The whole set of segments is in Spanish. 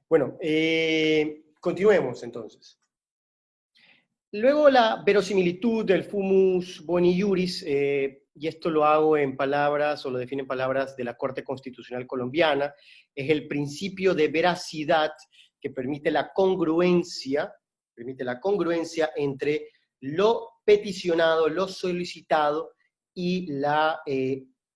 Bueno, continuemos entonces. Luego la verosimilitud del fumus boni iuris, y esto lo hago en palabras, o lo defino en palabras de la Corte Constitucional Colombiana, es el principio de veracidad que permite la congruencia entre lo peticionado, lo solicitado y la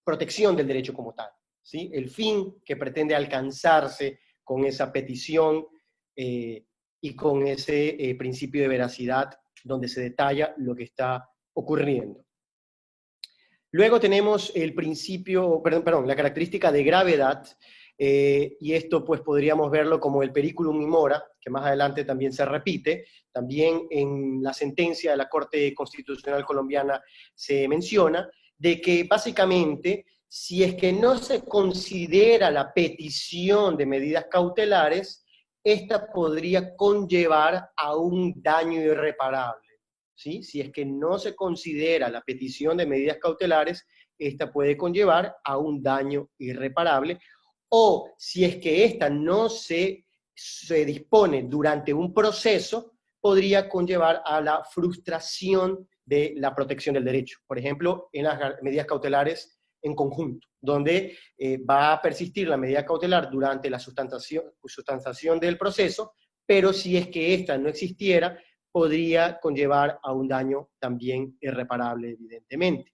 protección del derecho como tal, ¿sí? El fin que pretende alcanzarse con esa petición y con ese principio de veracidad donde se detalla lo que está ocurriendo. Luego tenemos el principio, perdón, la característica de gravedad, y esto pues podríamos verlo como el periculum in mora, que más adelante también se repite, también en la sentencia de la Corte Constitucional Colombiana se menciona, de que básicamente, si es que no se considera la petición de medidas cautelares, esta podría conllevar a un daño irreparable, ¿sí? Si es que no se considera la petición de medidas cautelares, esta puede conllevar a un daño irreparable, o si es que esta no se dispone durante un proceso, podría conllevar a la frustración de la protección del derecho. Por ejemplo, en las medidas cautelares en conjunto, donde va a persistir la medida cautelar durante la sustanciación del proceso, pero si es que esta no existiera, podría conllevar a un daño también irreparable, evidentemente.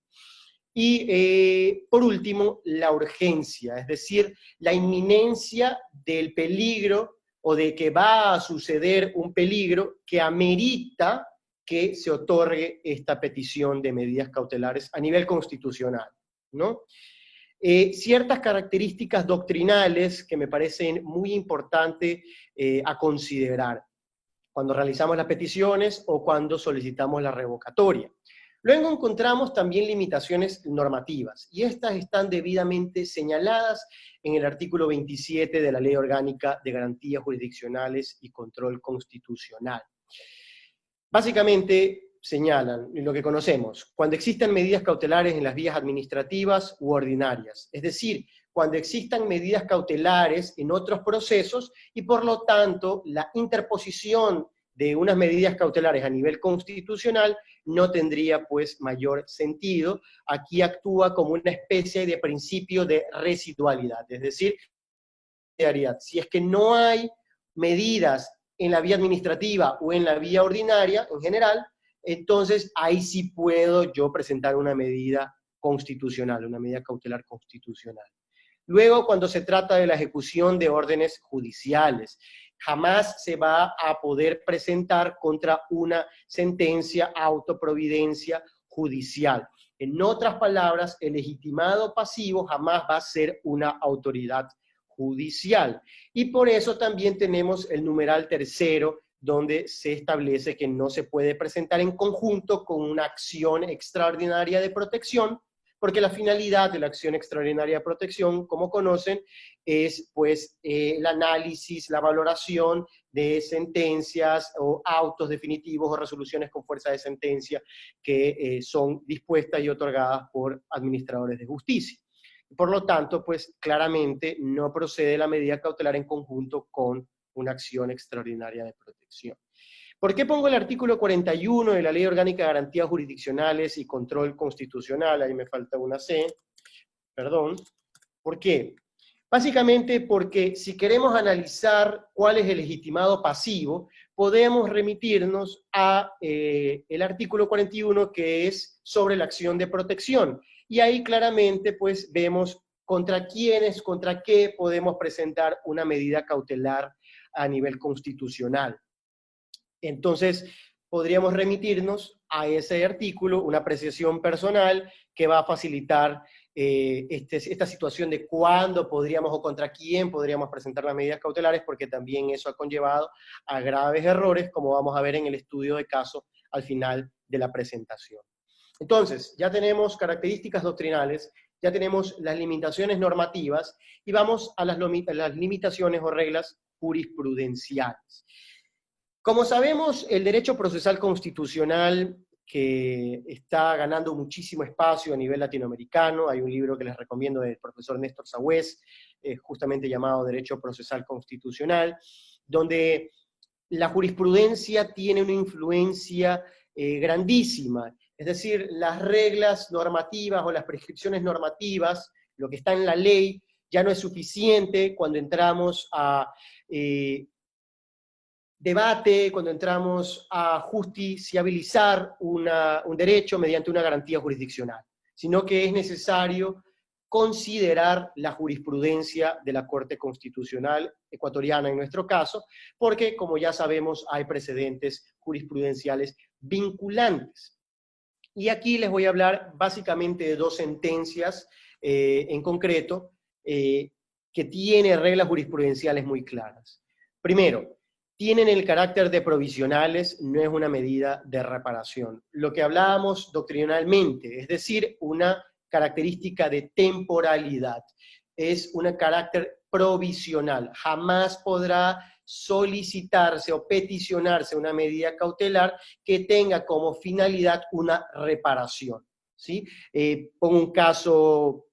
Y por último, la urgencia, es decir, la inminencia del peligro o de que va a suceder un peligro que amerita que se otorgue esta petición de medidas cautelares a nivel constitucional, ¿no? Ciertas características doctrinales que me parecen muy importantes a considerar cuando realizamos las peticiones o cuando solicitamos la revocatoria. Luego encontramos también limitaciones normativas, y estas están debidamente señaladas en el artículo 27 de la Ley Orgánica de Garantías Jurisdiccionales y Control Constitucional. Básicamente señalan lo que conocemos, cuando existen medidas cautelares en las vías administrativas u ordinarias, es decir, cuando existan medidas cautelares en otros procesos y por lo tanto la interposición de unas medidas cautelares a nivel constitucional no tendría pues mayor sentido. Aquí actúa como una especie de principio de residualidad, es decir, si es que no hay medidas en la vía administrativa o en la vía ordinaria en general, entonces ahí sí puedo yo presentar una medida constitucional, una medida cautelar constitucional. Luego, cuando se trata de la ejecución de órdenes judiciales, jamás se va a poder presentar contra una sentencia autoprovidencia judicial. En otras palabras, el legitimado pasivo jamás va a ser una autoridad judicial. Y por eso también tenemos el numeral tercero, donde se establece que no se puede presentar en conjunto con una acción extraordinaria de protección, porque la finalidad de la acción extraordinaria de protección, como conocen, es pues el análisis, la valoración de sentencias o autos definitivos o resoluciones con fuerza de sentencia que son dispuestas y otorgadas por administradores de justicia. Por lo tanto, pues claramente no procede la medida cautelar en conjunto con una acción extraordinaria de protección. ¿Por qué pongo el artículo 41 de la Ley Orgánica de Garantías Jurisdiccionales y Control Constitucional? Ahí me falta una C, perdón. ¿Por qué? Básicamente porque si queremos analizar cuál es el legitimado pasivo, podemos remitirnos a el artículo 41, que es sobre la acción de protección. Y ahí claramente pues vemos contra quiénes, contra qué podemos presentar una medida cautelar a nivel constitucional. Entonces, podríamos remitirnos a ese artículo, una apreciación personal que va a facilitar esta situación de cuándo podríamos o contra quién podríamos presentar las medidas cautelares, porque también eso ha conllevado a graves errores, como vamos a ver en el estudio de caso al final de la presentación. Entonces, ya tenemos características doctrinales, ya tenemos las limitaciones normativas, y vamos a las limitaciones o reglas jurisprudenciales. Como sabemos, el derecho procesal constitucional que está ganando muchísimo espacio a nivel latinoamericano. Hay un libro que les recomiendo del profesor Néstor Sagüez, justamente llamado Derecho Procesal Constitucional, donde la jurisprudencia tiene una influencia grandísima. Es decir, las reglas normativas o las prescripciones normativas, lo que está en la ley, ya no es suficiente cuando entramos a debate, cuando entramos a justiciabilizar un derecho mediante una garantía jurisdiccional, sino que es necesario considerar la jurisprudencia de la Corte Constitucional ecuatoriana en nuestro caso, porque como ya sabemos hay precedentes jurisprudenciales vinculantes. Y aquí les voy a hablar básicamente de dos sentencias en concreto que tienen reglas jurisprudenciales muy claras. Primero, tienen el carácter de provisionales, no es una medida de reparación. Lo que hablábamos doctrinalmente, es decir, una característica de temporalidad, es un carácter provisional. Jamás podrá solicitarse o peticionarse una medida cautelar que tenga como finalidad una reparación, ¿sí? Pongo un caso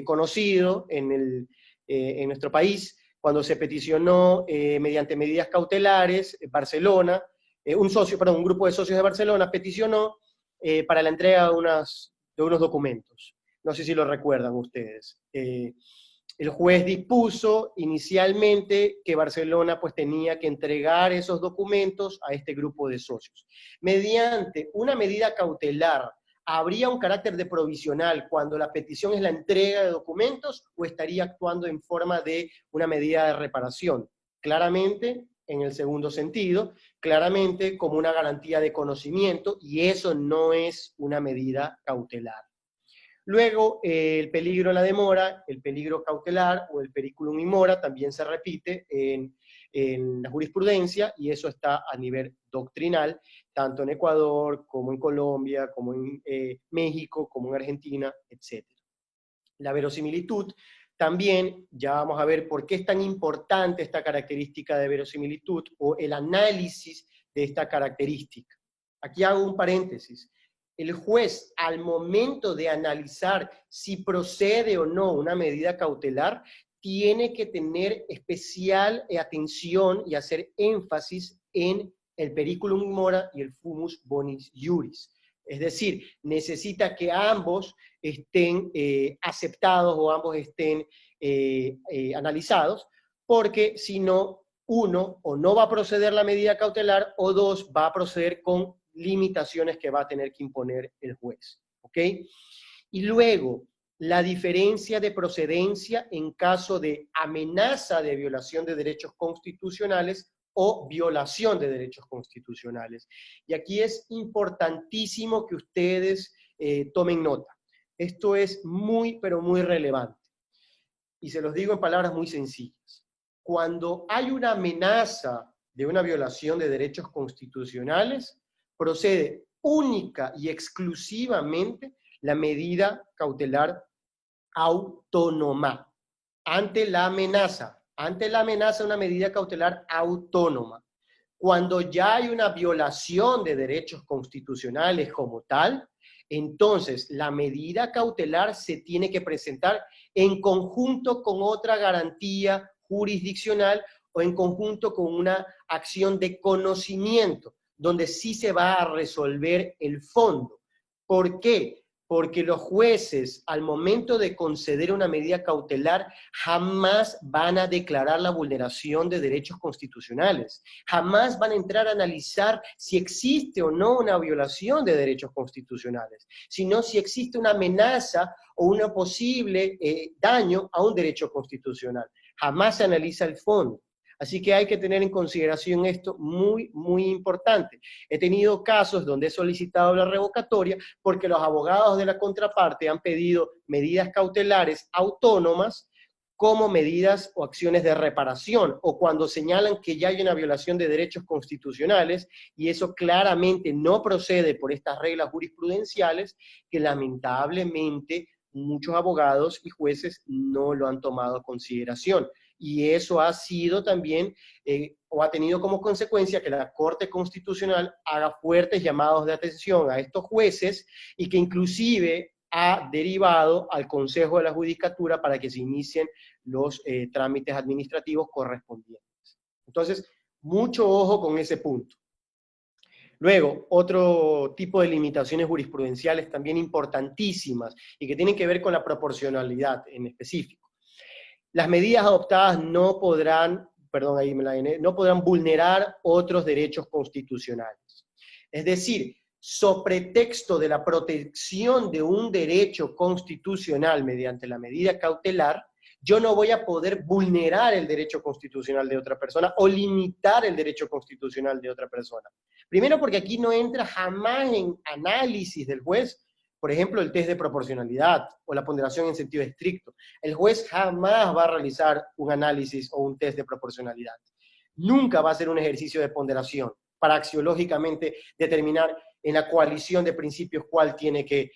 conocido en nuestro país, cuando se peticionó mediante medidas cautelares, Barcelona, un grupo de socios de Barcelona peticionó para la entrega de unos documentos. No sé si lo recuerdan ustedes. El juez dispuso inicialmente que Barcelona pues tenía que entregar esos documentos a este grupo de socios. Mediante una medida cautelar, ¿habría un carácter de provisional cuando la petición es la entrega de documentos o estaría actuando en forma de una medida de reparación? Claramente, en el segundo sentido, claramente como una garantía de conocimiento, y eso no es una medida cautelar. Luego, el peligro en la demora, el peligro cautelar o el periculum in mora también se repite en la jurisprudencia, y eso está a nivel doctrinal, tanto en Ecuador, como en Colombia, como en México, como en Argentina, etc. La verosimilitud también, ya vamos a ver por qué es tan importante esta característica de verosimilitud o el análisis de esta característica. Aquí hago un paréntesis. El juez, al momento de analizar si procede o no una medida cautelar, tiene que tener especial atención y hacer énfasis en el periculum in mora y el fumus bonis iuris. Es decir, necesita que ambos estén aceptados o ambos estén analizados, porque si no, uno, o no va a proceder la medida cautelar, o dos, va a proceder con limitaciones que va a tener que imponer el juez. ¿Ok? Y luego, la diferencia de procedencia en caso de amenaza de violación de derechos constitucionales o violación de derechos constitucionales. Y aquí es importantísimo que ustedes tomen nota. Esto es muy, pero muy relevante. Y se los digo en palabras muy sencillas. Cuando hay una amenaza de una violación de derechos constitucionales, procede única y exclusivamente la medida cautelar autónoma. Ante la amenaza una medida cautelar autónoma. Cuando ya hay una violación de derechos constitucionales como tal, entonces la medida cautelar se tiene que presentar en conjunto con otra garantía jurisdiccional o en conjunto con una acción de conocimiento, donde sí se va a resolver el fondo. ¿Por qué? Porque los jueces, al momento de conceder una medida cautelar, jamás van a declarar la vulneración de derechos constitucionales. Jamás van a entrar a analizar si existe o no una violación de derechos constitucionales, sino si existe una amenaza o un posible daño a un derecho constitucional. Jamás se analiza el fondo. Así que hay que tener en consideración esto muy, muy importante. He tenido casos donde he solicitado la revocatoria porque los abogados de la contraparte han pedido medidas cautelares autónomas como medidas o acciones de reparación, o cuando señalan que ya hay una violación de derechos constitucionales, y eso claramente no procede por estas reglas jurisprudenciales, que lamentablemente muchos abogados y jueces no lo han tomado en consideración. y eso ha sido también, o ha tenido como consecuencia que la Corte Constitucional haga fuertes llamados de atención a estos jueces, y que inclusive ha derivado al Consejo de la Judicatura para que se inicien los trámites administrativos correspondientes. Entonces, mucho ojo con ese punto. Luego, otro tipo de limitaciones jurisprudenciales también importantísimas y que tienen que ver con la proporcionalidad en específico. Las medidas adoptadas no podrán, perdón, ahí me la llené, no podrán vulnerar otros derechos constitucionales. Es decir, sobre pretexto de la protección de un derecho constitucional mediante la medida cautelar, yo no voy a poder vulnerar el derecho constitucional de otra persona o limitar el derecho constitucional de otra persona. Primero porque aquí no entra jamás en análisis del juez, por ejemplo, el test de proporcionalidad o la ponderación en sentido estricto. El juez jamás va a realizar un análisis o un test de proporcionalidad. Nunca va a ser un ejercicio de ponderación para axiológicamente determinar en la coalición de principios cuál tiene que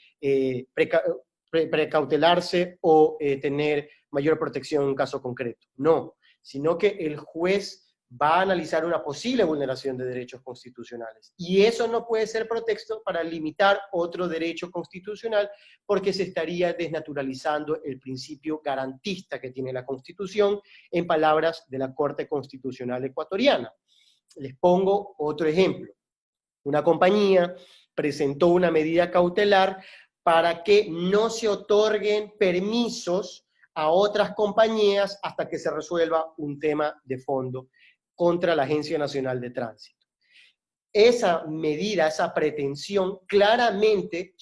precautelarse o tener mayor protección en un caso concreto. No, sino que el juez va a analizar una posible vulneración de derechos constitucionales. Y eso no puede ser pretexto para limitar otro derecho constitucional, porque se estaría desnaturalizando el principio garantista que tiene la Constitución, en palabras de la Corte Constitucional Ecuatoriana. Les pongo otro ejemplo. Una compañía presentó una medida cautelar para que no se otorguen permisos a otras compañías hasta que se resuelva un tema de fondo contra la Agencia Nacional de Tránsito. Esa medida, esa pretensión, claramente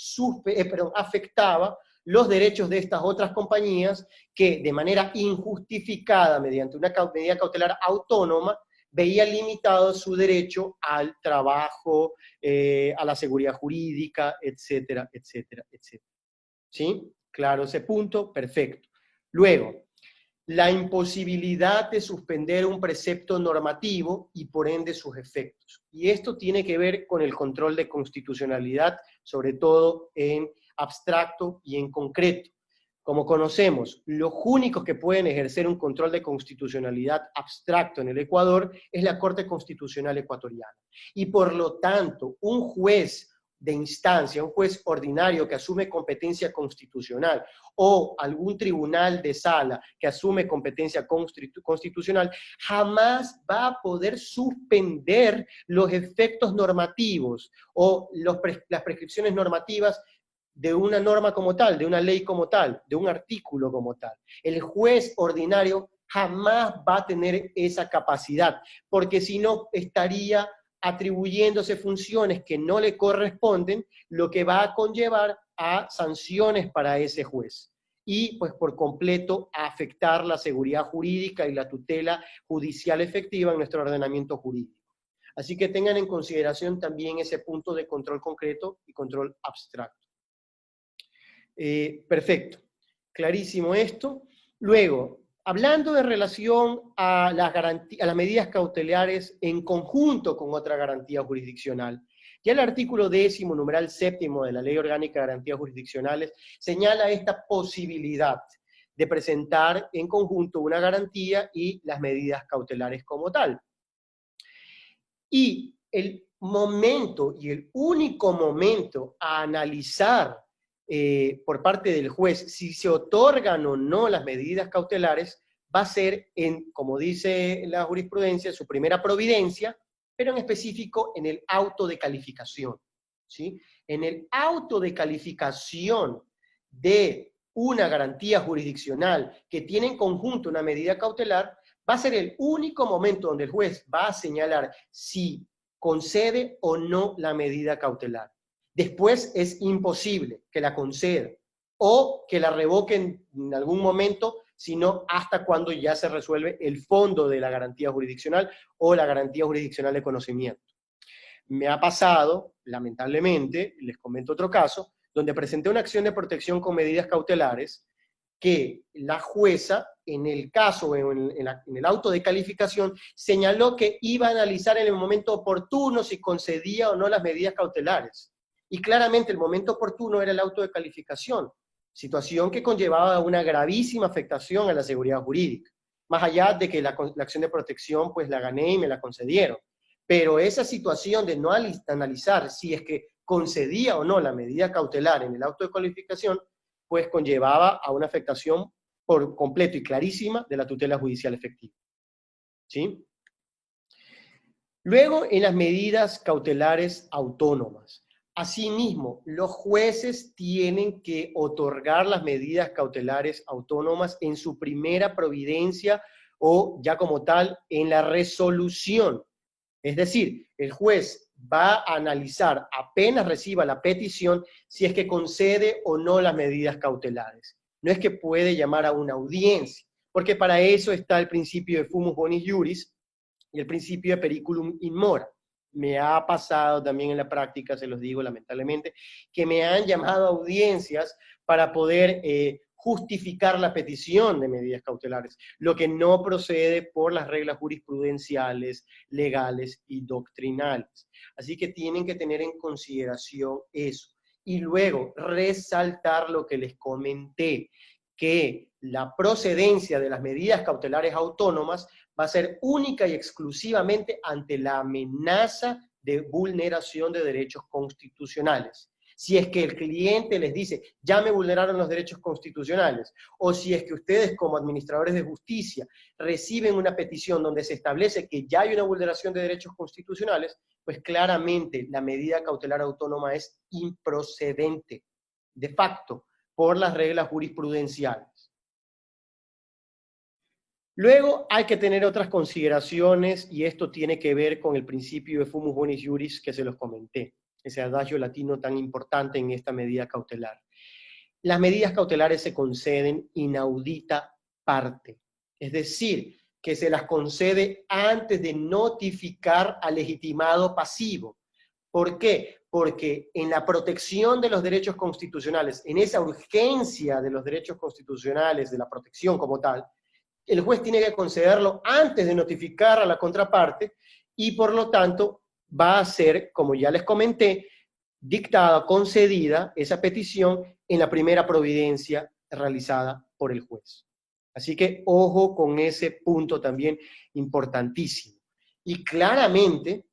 afectaba los derechos de estas otras compañías que de manera injustificada, mediante una medida cautelar autónoma, veía limitado su derecho al trabajo, a la seguridad jurídica, etcétera, etcétera, etcétera. ¿Sí? Claro ese punto, perfecto. Luego, la imposibilidad de suspender un precepto normativo y por ende sus efectos. Y esto tiene que ver con el control de constitucionalidad, sobre todo en abstracto y en concreto. Como conocemos, los únicos que pueden ejercer un control de constitucionalidad abstracto en el Ecuador es la Corte Constitucional Ecuatoriana. Y por lo tanto, un juez de instancia, un juez ordinario que asume competencia constitucional o algún tribunal de sala que asume competencia constitucional, jamás va a poder suspender los efectos normativos o las prescripciones normativas de una norma como tal, de una ley como tal, de un artículo como tal. El juez ordinario jamás va a tener esa capacidad, porque si no estaría atribuyéndose funciones que no le corresponden, lo que va a conllevar a sanciones para ese juez. Y pues por completo a afectar la seguridad jurídica y la tutela judicial efectiva en nuestro ordenamiento jurídico. Así que tengan en consideración también ese punto de control concreto y control abstracto. Perfecto, clarísimo esto. Luego, hablando de relación a las medidas cautelares en conjunto con otra garantía jurisdiccional, ya el artículo 10, numeral 7 de la Ley Orgánica de Garantías Jurisdiccionales señala esta posibilidad de presentar en conjunto una garantía y las medidas cautelares como tal. Y el momento, y el único momento a analizar por parte del juez si se otorgan o no las medidas cautelares va a ser en, como dice la jurisprudencia, su primera providencia, pero en específico en el auto de calificación, ¿sí? En el auto de calificación de una garantía jurisdiccional que tiene en conjunto una medida cautelar, va a ser el único momento donde el juez va a señalar si concede o no la medida cautelar. Después es imposible que la conceda o que la revoquen en algún momento, sino hasta cuando ya se resuelve el fondo de la garantía jurisdiccional o la garantía jurisdiccional de conocimiento. Me ha pasado, lamentablemente, les comento otro caso, donde presenté una acción de protección con medidas cautelares que la jueza, en el caso, en el auto de calificación, señaló que iba a analizar en el momento oportuno si concedía o no las medidas cautelares. Y claramente el momento oportuno era el auto de calificación, situación que conllevaba una gravísima afectación a la seguridad jurídica. más allá de que la acción de protección pues la gané y me la concedieron. Pero esa situación de no analizar si es que concedía o no la medida cautelar en el auto de cualificación, pues conllevaba a una afectación por completo y clarísima de la tutela judicial efectiva. ¿Sí? Luego, en las medidas cautelares autónomas. Asimismo, los jueces tienen que otorgar las medidas cautelares autónomas en su primera providencia o ya como tal en la resolución. Es decir, el juez va a analizar apenas reciba la petición si es que concede o no las medidas cautelares. No es que puede llamar a una audiencia, porque para eso está el principio de fumus bonis iuris y el principio de periculum in mora. Me ha pasado también en la práctica, se los digo lamentablemente, que me han llamado a audiencias para poder justificar la petición de medidas cautelares, lo que no procede por las reglas jurisprudenciales, legales y doctrinales. Así que tienen que tener en consideración eso. Y luego, resaltar lo que les comenté, que la procedencia de las medidas cautelares autónomas va a ser única y exclusivamente ante la amenaza de vulneración de derechos constitucionales. Si es que el cliente les dice, ya me vulneraron los derechos constitucionales, o si es que ustedes como administradores de justicia reciben una petición donde se establece que ya hay una vulneración de derechos constitucionales, pues claramente la medida cautelar autónoma es improcedente, de facto, por las reglas jurisprudenciales. Luego hay que tener otras consideraciones, y esto tiene que ver con el principio de fumus bonis iuris que se los comenté, ese adagio latino tan importante en esta medida cautelar. Las medidas cautelares se conceden inaudita parte, es decir, que se las concede antes de notificar al legitimado pasivo. ¿Por qué? Porque en la protección de los derechos constitucionales, en esa urgencia de los derechos constitucionales, de la protección como tal, el juez tiene que concederlo antes de notificar a la contraparte y por lo tanto va a ser, como ya les comenté, dictada, concedida esa petición en la primera providencia realizada por el juez. Así que ojo con ese punto también importantísimo. Y claramente,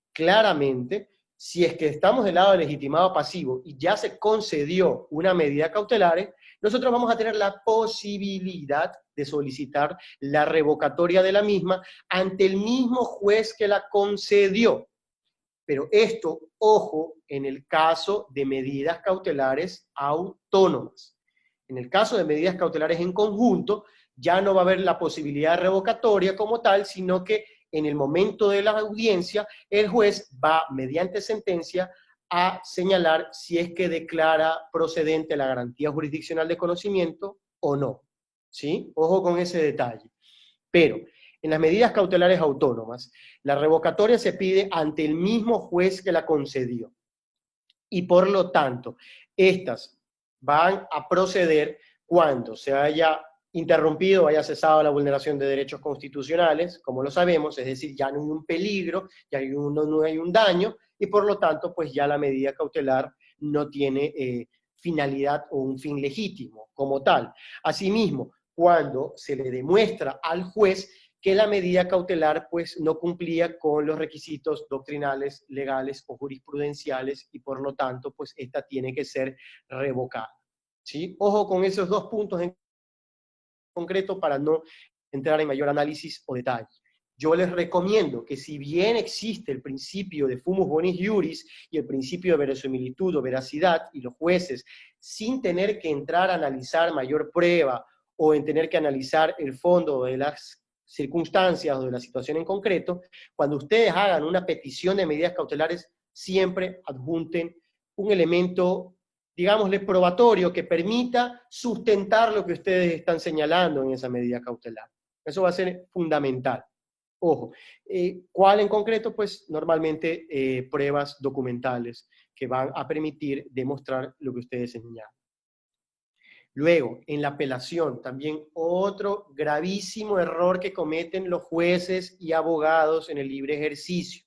si es que estamos del lado del legitimado pasivo y ya se concedió una medida cautelar, nosotros vamos a tener la posibilidad de solicitar la revocatoria de la misma ante el mismo juez que la concedió. Pero esto, ojo, en el caso de medidas cautelares autónomas. En el caso de medidas cautelares en conjunto, ya no va a haber la posibilidad de revocatoria como tal, sino que en el momento de la audiencia, el juez va, mediante sentencia, a señalar si es que declara procedente la garantía jurisdiccional de conocimiento o no. ¿Sí? Ojo con ese detalle. Pero en las medidas cautelares autónomas, la revocatoria se pide ante el mismo juez que la concedió. Y por lo tanto, estas van a proceder cuando se haya interrumpido, haya cesado la vulneración de derechos constitucionales, como lo sabemos, es decir, ya no hay un peligro, ya no hay un daño, y por lo tanto, pues ya la medida cautelar no tiene finalidad o un fin legítimo como tal. Asimismo, cuando se le demuestra al juez que la medida cautelar pues no cumplía con los requisitos doctrinales, legales o jurisprudenciales y por lo tanto pues esta tiene que ser revocada. ¿Sí? Ojo con esos dos puntos en concreto para no entrar en mayor análisis o detalle. Yo les recomiendo que si bien existe el principio de fumus bonis iuris y el principio de verosimilitud o veracidad, y los jueces, sin tener que entrar a analizar mayor prueba o en tener que analizar el fondo de las circunstancias o de la situación en concreto, cuando ustedes hagan una petición de medidas cautelares, siempre adjunten un elemento, digámosle, probatorio que permita sustentar lo que ustedes están señalando en esa medida cautelar. Eso va a ser fundamental. Ojo, ¿cuál en concreto? Pues normalmente pruebas documentales que van a permitir demostrar lo que ustedes señalan. Luego, en la apelación, también otro gravísimo error que cometen los jueces y abogados en el libre ejercicio.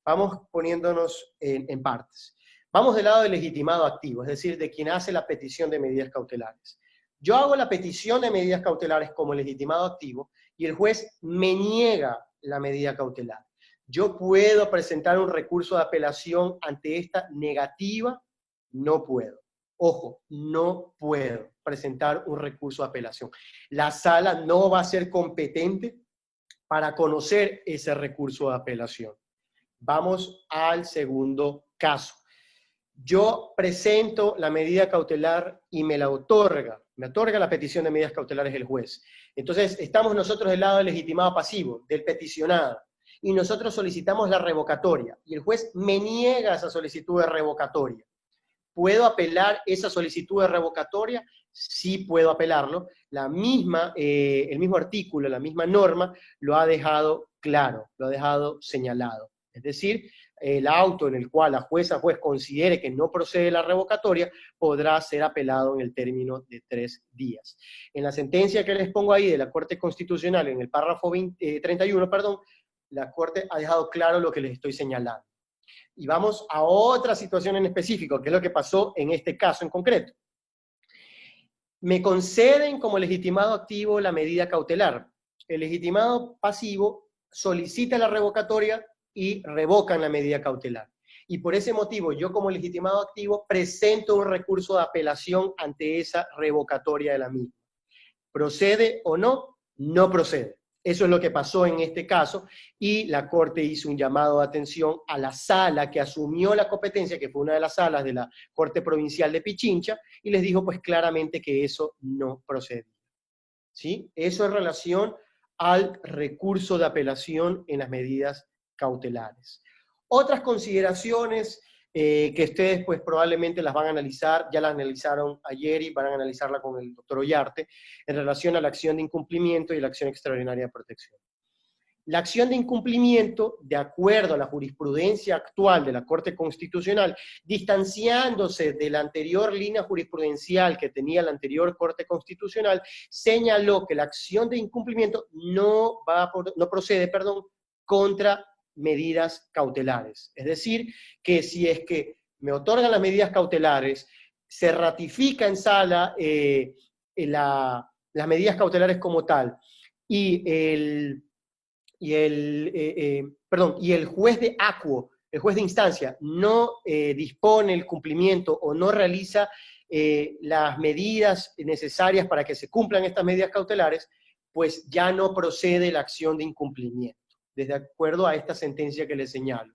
Vamos poniéndonos en partes. Vamos del lado del legitimado activo, es decir, de quien hace la petición de medidas cautelares. Yo hago la petición de medidas cautelares como legitimado activo y el juez me niega la medida cautelar. ¿Yo puedo presentar un recurso de apelación ante esta negativa? No puedo. Ojo, no puedo presentar un recurso de apelación. La sala no va a ser competente para conocer ese recurso de apelación. Vamos al segundo caso. Yo presento la medida cautelar y me otorga la petición de medidas cautelares el juez. Entonces, estamos nosotros del lado del legitimado pasivo, del peticionado, y nosotros solicitamos la revocatoria, y el juez me niega esa solicitud de revocatoria. ¿Puedo apelar esa solicitud de revocatoria? Sí puedo apelarlo. El mismo artículo, la misma norma, lo ha dejado claro, lo ha dejado señalado. Es decir, el auto en el cual la juez considere que no procede la revocatoria podrá ser apelado en el término de 3 días. En la sentencia que les pongo ahí de la Corte Constitucional, en el párrafo 31, la Corte ha dejado claro lo que les estoy señalando. Y vamos a otra situación en específico, que es lo que pasó en este caso en concreto. Me conceden como legitimado activo la medida cautelar. El legitimado pasivo solicita la revocatoria y revocan la medida cautelar. Y por ese motivo, yo como legitimado activo presento un recurso de apelación ante esa revocatoria de la misma. ¿Procede o no? No procede. Eso es lo que pasó en este caso, y la Corte hizo un llamado de atención a la sala que asumió la competencia, que fue una de las salas de la Corte Provincial de Pichincha, y les dijo pues claramente que eso no procedía. ¿Sí? Eso en relación al recurso de apelación en las medidas cautelares. Otras consideraciones que ustedes pues probablemente las van a analizar, ya las analizaron ayer y van a analizarla con el doctor Ollarte, en relación a la acción de incumplimiento y la acción extraordinaria de protección. La acción de incumplimiento, de acuerdo a la jurisprudencia actual de la Corte Constitucional, distanciándose de la anterior línea jurisprudencial que tenía la anterior Corte Constitucional, señaló que la acción de incumplimiento no procede contra medidas cautelares. Es decir, que si es que me otorgan las medidas cautelares, se ratifica en sala las medidas cautelares como tal, y el juez de acuo, el juez de instancia, no dispone el cumplimiento o no realiza las medidas necesarias para que se cumplan estas medidas cautelares, pues ya no procede la acción de incumplimiento, desde acuerdo a esta sentencia que les señalo.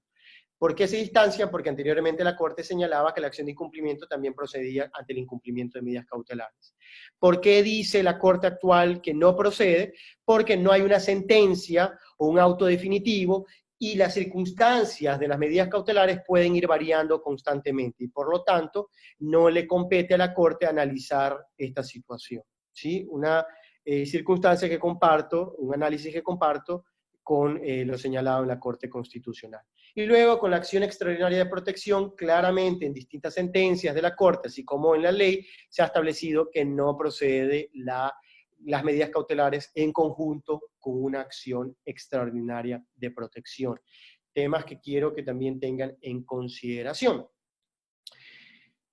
¿Por qué se distancia? Porque anteriormente la Corte señalaba que la acción de incumplimiento también procedía ante el incumplimiento de medidas cautelares. ¿Por qué dice la Corte actual que no procede? Porque no hay una sentencia o un auto definitivo y las circunstancias de las medidas cautelares pueden ir variando constantemente y por lo tanto no le compete a la Corte analizar esta situación. ¿Sí? Una circunstancia que comparto, un análisis que comparto con lo señalado en la Corte Constitucional. Y luego, con la acción extraordinaria de protección, claramente en distintas sentencias de la Corte, así como en la ley, se ha establecido que no procede las medidas cautelares en conjunto con una acción extraordinaria de protección. Temas que quiero que también tengan en consideración.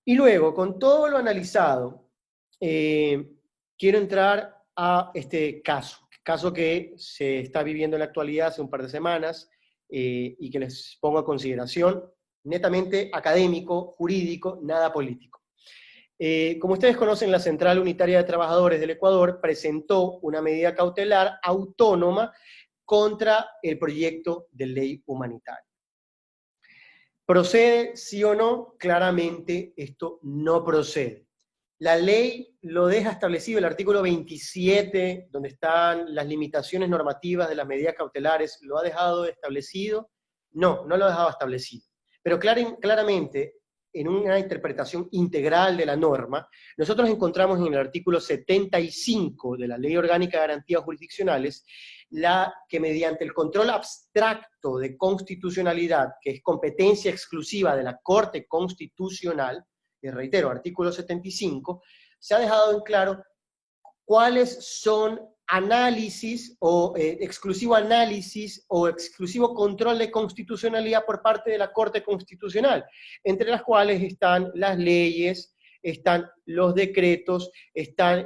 Y luego, con todo lo analizado, quiero entrar a este caso que se está viviendo en la actualidad hace un par de semanas, y que les pongo a consideración, netamente académico, jurídico, nada político. Como ustedes conocen, la Central Unitaria de Trabajadores del Ecuador presentó una medida cautelar autónoma contra el proyecto de ley humanitaria. ¿Procede, sí o no? Claramente esto no procede. La ley lo deja establecido, el artículo 27, donde están las limitaciones normativas de las medidas cautelares, ¿lo ha dejado establecido? No, no lo ha dejado establecido. Pero claramente, en una interpretación integral de la norma, nosotros encontramos en el artículo 75 de la Ley Orgánica de Garantías Jurisdiccionales, que mediante el control abstracto de constitucionalidad, que es competencia exclusiva de la Corte Constitucional, y reitero, artículo 75, se ha dejado en claro cuáles son análisis o exclusivo análisis o exclusivo control de constitucionalidad por parte de la Corte Constitucional, entre las cuales están las leyes están los decretos, están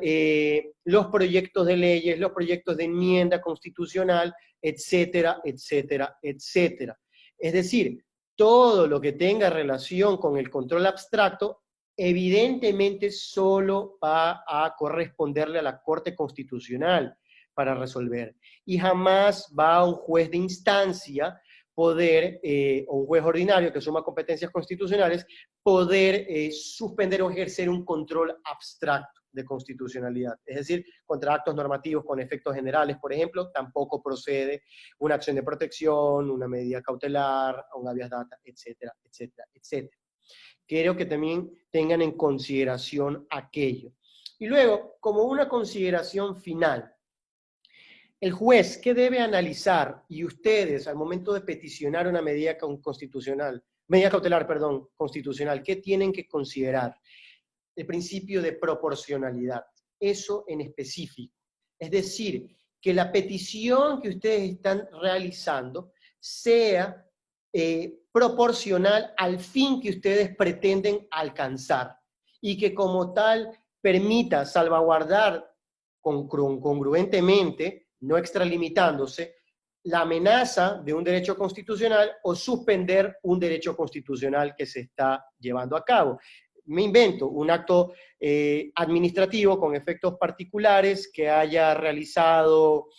los proyectos de leyes, los proyectos de enmienda constitucional, etcétera, etcétera, etcétera. Es decir, todo lo que tenga relación con el control abstracto, evidentemente solo va a corresponderle a la Corte Constitucional para resolver. Y jamás va a un juez de instancia poder, o un juez ordinario que suma competencias constitucionales, poder suspender o ejercer un control abstracto de constitucionalidad. Es decir, contra actos normativos con efectos generales, por ejemplo, tampoco procede una acción de protección, una medida cautelar, un habeas data, etcétera, etcétera, etcétera. Quiero que también tengan en consideración aquello. Y luego, como una consideración final, el juez, ¿qué debe analizar? Y ustedes, al momento de peticionar una medida constitucional, medida cautelar, perdón, constitucional, ¿qué tienen que considerar? El principio de proporcionalidad, eso en específico. Es decir, que la petición que ustedes están realizando sea proporcional al fin que ustedes pretenden alcanzar y que como tal permita salvaguardar congruentemente, no extralimitándose, la amenaza de un derecho constitucional o suspender un derecho constitucional que se está llevando a cabo. Me invento un acto administrativo con efectos particulares que haya realizado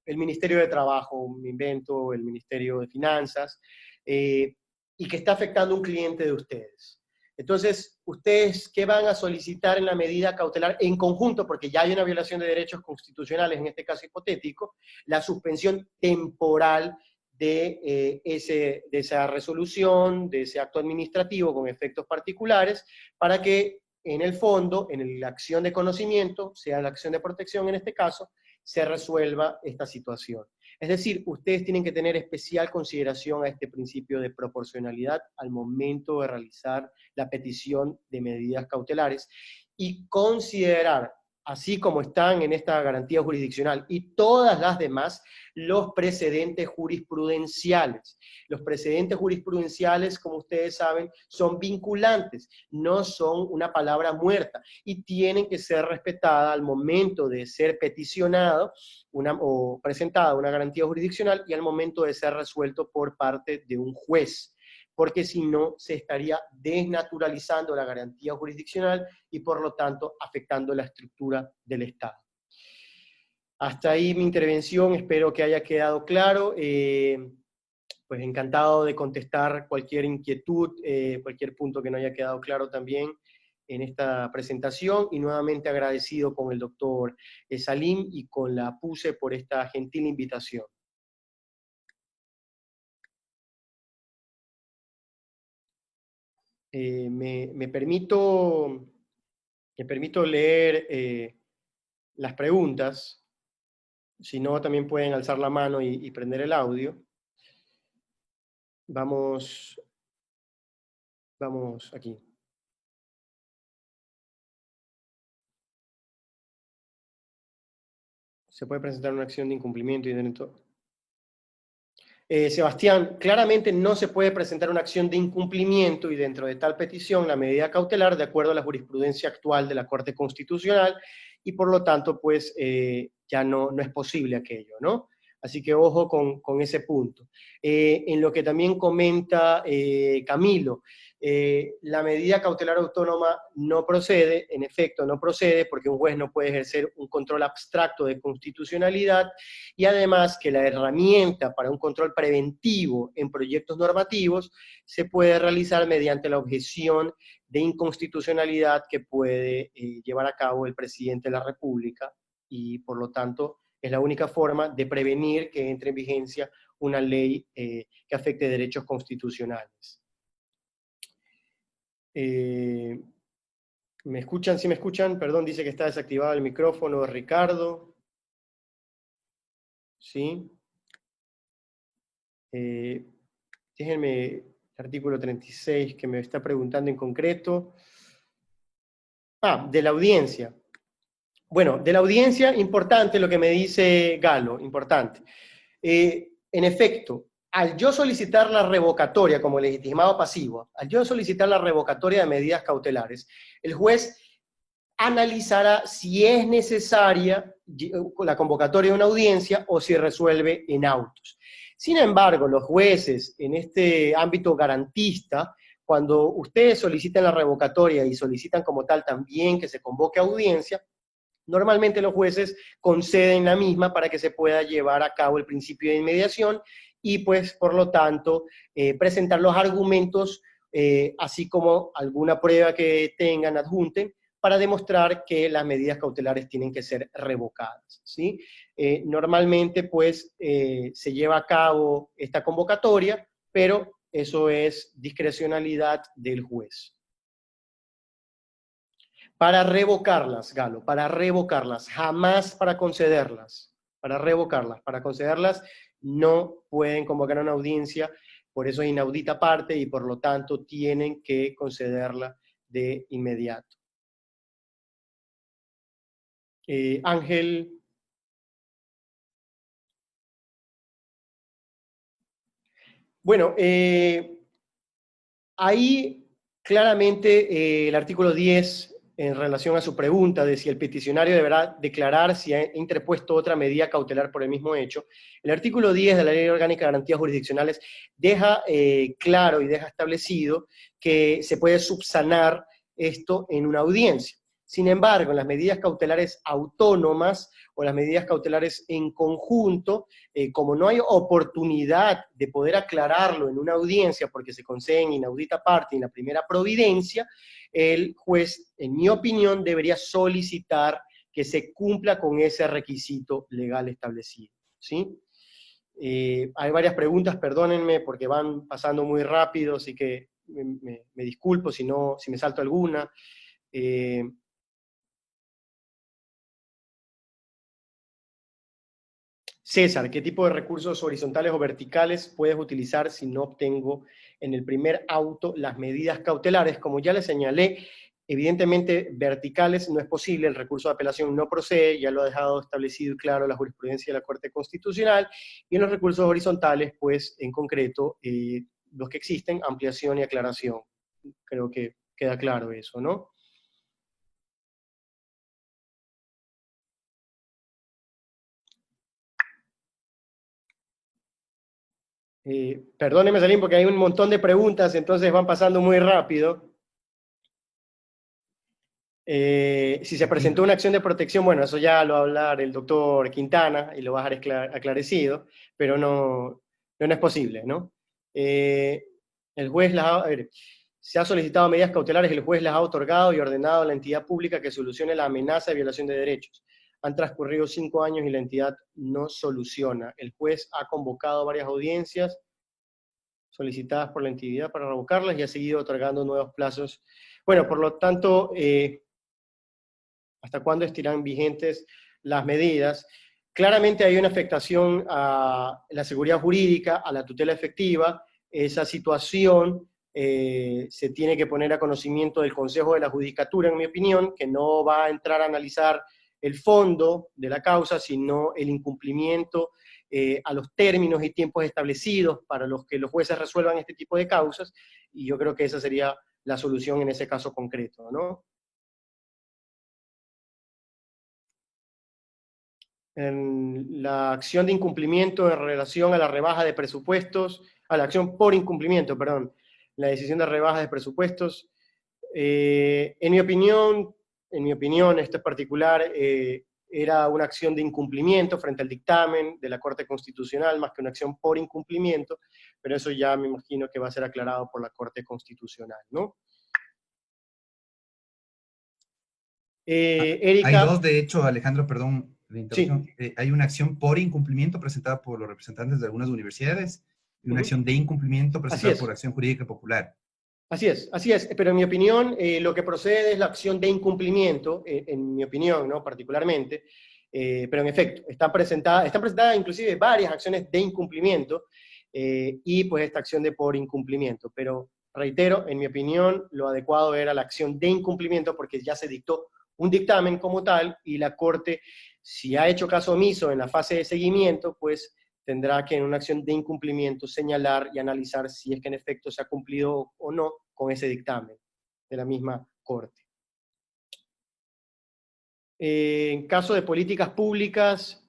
el Ministerio de Trabajo, me invento el Ministerio de Finanzas, y que está afectando a un cliente de ustedes. Entonces, ¿ustedes qué van a solicitar en la medida cautelar en conjunto? Porque ya hay una violación de derechos constitucionales, en este caso hipotético, la suspensión temporal de esa resolución, de ese acto administrativo con efectos particulares, para que en el fondo, en la acción de conocimiento, sea la acción de protección en este caso, se resuelva esta situación. Es decir, ustedes tienen que tener especial consideración a este principio de proporcionalidad al momento de realizar la petición de medidas cautelares y considerar, así como están en esta garantía jurisdiccional y todas las demás, los precedentes jurisprudenciales. Los precedentes jurisprudenciales, como ustedes saben, son vinculantes, no son una palabra muerta y tienen que ser respetadas al momento de ser peticionado o presentada una garantía jurisdiccional y al momento de ser resuelto por parte de un juez, porque si no se estaría desnaturalizando la garantía jurisdiccional y por lo tanto afectando la estructura del Estado. Hasta ahí mi intervención, espero que haya quedado claro. Pues encantado de contestar cualquier inquietud, cualquier punto que no haya quedado claro también en esta presentación, y nuevamente agradecido con el doctor Salim y con la PUCE por esta gentil invitación. Me permito leer las preguntas, si no también pueden alzar la mano y prender el audio. Vamos aquí. Se puede presentar una acción de incumplimiento y dentro. Sebastián, claramente no se puede presentar una acción de incumplimiento y dentro de tal petición la medida cautelar de acuerdo a la jurisprudencia actual de la Corte Constitucional y por lo tanto pues ya no es posible aquello, ¿no? Así que ojo con ese punto. En lo que también comenta Camilo, la medida cautelar autónoma no procede, en efecto no procede, porque un juez no puede ejercer un control abstracto de constitucionalidad, y además que la herramienta para un control preventivo en proyectos normativos se puede realizar mediante la objeción de inconstitucionalidad que puede llevar a cabo el presidente de la República, y por lo tanto es la única forma de prevenir que entre en vigencia una ley que afecte derechos constitucionales. ¿Me escuchan? ¿Sí me escuchan? Perdón, dice que está desactivado el micrófono, Ricardo. ¿Sí? Déjenme el artículo 36 que me está preguntando en concreto. De la audiencia. Bueno, de la audiencia, importante lo que me dice Galo, importante. En efecto, al yo solicitar la revocatoria como legitimado pasivo, al yo solicitar la revocatoria de medidas cautelares, el juez analizará si es necesaria la convocatoria de una audiencia o si resuelve en autos. Sin embargo, los jueces en este ámbito garantista, cuando ustedes solicitan la revocatoria y solicitan como tal también que se convoque audiencia, normalmente los jueces conceden la misma para que se pueda llevar a cabo el principio de inmediación y pues por lo tanto presentar los argumentos así como alguna prueba que tengan, adjunten, para demostrar que las medidas cautelares tienen que ser revocadas, ¿sí? Normalmente pues se lleva a cabo esta convocatoria, pero eso es discrecionalidad del juez. Para revocarlas, Galo, para revocarlas, jamás para concederlas. Para revocarlas, para concederlas no pueden convocar una audiencia, por eso es inaudita parte y por lo tanto tienen que concederla de inmediato. Ángel. Bueno, ahí claramente el artículo 10, en relación a su pregunta de si el peticionario deberá declarar si ha interpuesto otra medida cautelar por el mismo hecho, el artículo 10 de la Ley Orgánica de Garantías Jurisdiccionales deja claro y deja establecido que se puede subsanar esto en una audiencia. Sin embargo, en las medidas cautelares autónomas o las medidas cautelares en conjunto, como no hay oportunidad de poder aclararlo en una audiencia porque se concede en inaudita parte en la primera providencia, el juez, en mi opinión, debería solicitar que se cumpla con ese requisito legal establecido, ¿sí? Hay varias preguntas, perdónenme, porque van pasando muy rápido, así que me disculpo si me salto alguna. César, ¿qué tipo de recursos horizontales o verticales puedes utilizar si no obtengo en el primer auto las medidas cautelares? Como ya les señalé, evidentemente verticales no es posible, el recurso de apelación no procede, ya lo ha dejado establecido y claro la jurisprudencia de la Corte Constitucional, y en los recursos horizontales, pues en concreto, los que existen, ampliación y aclaración. Creo que queda claro eso, ¿no? Perdóneme, Salim, porque hay un montón de preguntas, entonces van pasando muy rápido. Si se presentó una acción de protección, bueno, eso ya lo va a hablar el doctor Quintana y lo va a dejar aclarecido, pero no es posible, ¿no? El juez a ver, se ha solicitado medidas cautelares, el juez las ha otorgado y ordenado a la entidad pública que solucione la amenaza de violación de derechos. Han transcurrido 5 años y la entidad no soluciona. El juez ha convocado varias audiencias solicitadas por la entidad para revocarlas y ha seguido otorgando nuevos plazos. Bueno, por lo tanto, ¿hasta cuándo estarán vigentes las medidas? Claramente hay una afectación a la seguridad jurídica, a la tutela efectiva. Esa situación se tiene que poner a conocimiento del Consejo de la Judicatura, en mi opinión, que no va a entrar a analizar el fondo de la causa, sino el incumplimiento a los términos y tiempos establecidos para los que los jueces resuelvan este tipo de causas, y yo creo que esa sería la solución en ese caso concreto, ¿no? En la acción de incumplimiento en relación a la rebaja de presupuestos, a la acción por incumplimiento, perdón, la decisión de rebaja de presupuestos. En mi opinión, esto es particular, era una acción de incumplimiento frente al dictamen de la Corte Constitucional, más que una acción por incumplimiento, pero eso ya me imagino que va a ser aclarado por la Corte Constitucional, ¿no? Erika. Hay dos, de hecho, Alejandro, perdón la interrupción. Sí. Hay una acción por incumplimiento presentada por los representantes de algunas universidades y una acción de incumplimiento presentada por Acción Jurídica Popular. Así es, pero en mi opinión, lo que procede es la acción de incumplimiento, en mi opinión, ¿no? Particularmente, pero en efecto, están presentadas inclusive varias acciones de incumplimiento, y pues esta acción de por incumplimiento, pero reitero, en mi opinión, lo adecuado era la acción de incumplimiento porque ya se dictó un dictamen como tal, y la Corte, si ha hecho caso omiso en la fase de seguimiento, pues tendrá que en una acción de incumplimiento señalar y analizar si es que en efecto se ha cumplido o no con ese dictamen de la misma Corte. En caso de políticas públicas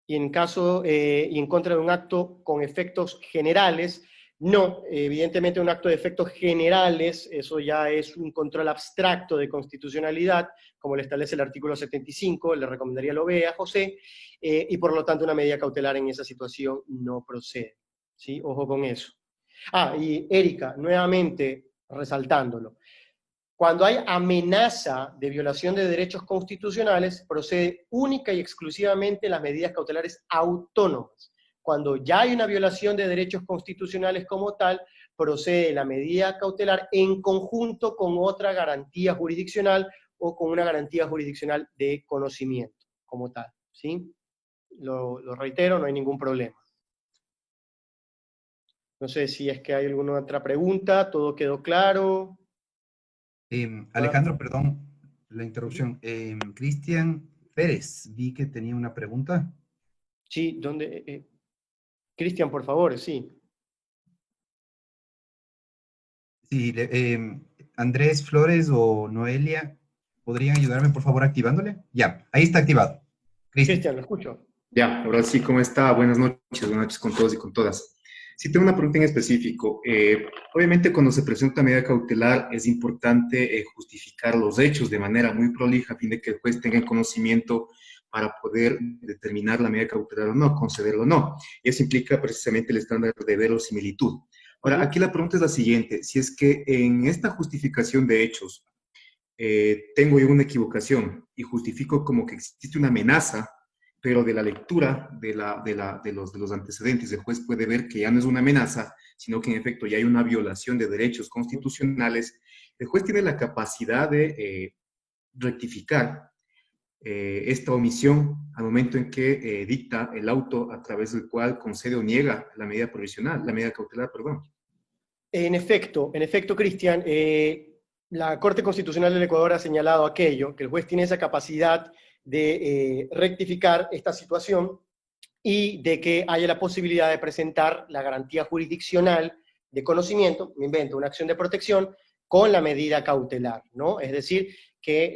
y en contra de un acto con efectos generales, no, evidentemente un acto de efectos generales, eso ya es un control abstracto de constitucionalidad, como le establece el artículo 75, le recomendaría lo vea, José, y por lo tanto una medida cautelar en esa situación no procede. ¿Sí? Ojo con eso. Y Erika, nuevamente resaltándolo, cuando hay amenaza de violación de derechos constitucionales, procede única y exclusivamente las medidas cautelares autónomas. Cuando ya hay una violación de derechos constitucionales como tal, procede la medida cautelar en conjunto con otra garantía jurisdiccional o con una garantía jurisdiccional de conocimiento como tal. ¿Sí? Lo reitero, no hay ningún problema. No sé si es que hay alguna otra pregunta, ¿todo quedó claro? Alejandro, perdón la interrupción. Cristian Pérez, vi que tenía una pregunta. Sí, ¿dónde? Cristian, por favor, sí. Sí, Andrés Flores o Noelia, ¿podrían ayudarme por favor activándole? Ya, ahí está activado. Cristian, lo escucho. Ya, ahora sí, ¿cómo está? Buenas noches con todos y con todas. Sí, tengo una pregunta en específico. Obviamente, cuando se presenta medida cautelar, es importante justificar los hechos de manera muy prolija, a fin de que el juez tenga el conocimiento para poder determinar la medida cautelar o no, concederlo o no. Y eso implica precisamente el estándar de verosimilitud. Ahora, aquí la pregunta es la siguiente. Si es que en esta justificación de hechos tengo yo una equivocación y justifico como que existe una amenaza, pero de la lectura de los antecedentes, el juez puede ver que ya no es una amenaza, sino que en efecto ya hay una violación de derechos constitucionales. El juez tiene la capacidad de rectificar esta omisión al momento en que dicta el auto a través del cual concede o niega la medida provisional, la medida cautelar, perdón. En efecto, Cristian, la Corte Constitucional del Ecuador ha señalado aquello, que el juez tiene esa capacidad de rectificar esta situación y de que haya la posibilidad de presentar la garantía jurisdiccional de conocimiento, me invento, una acción de protección con la medida cautelar, ¿no? Es decir, que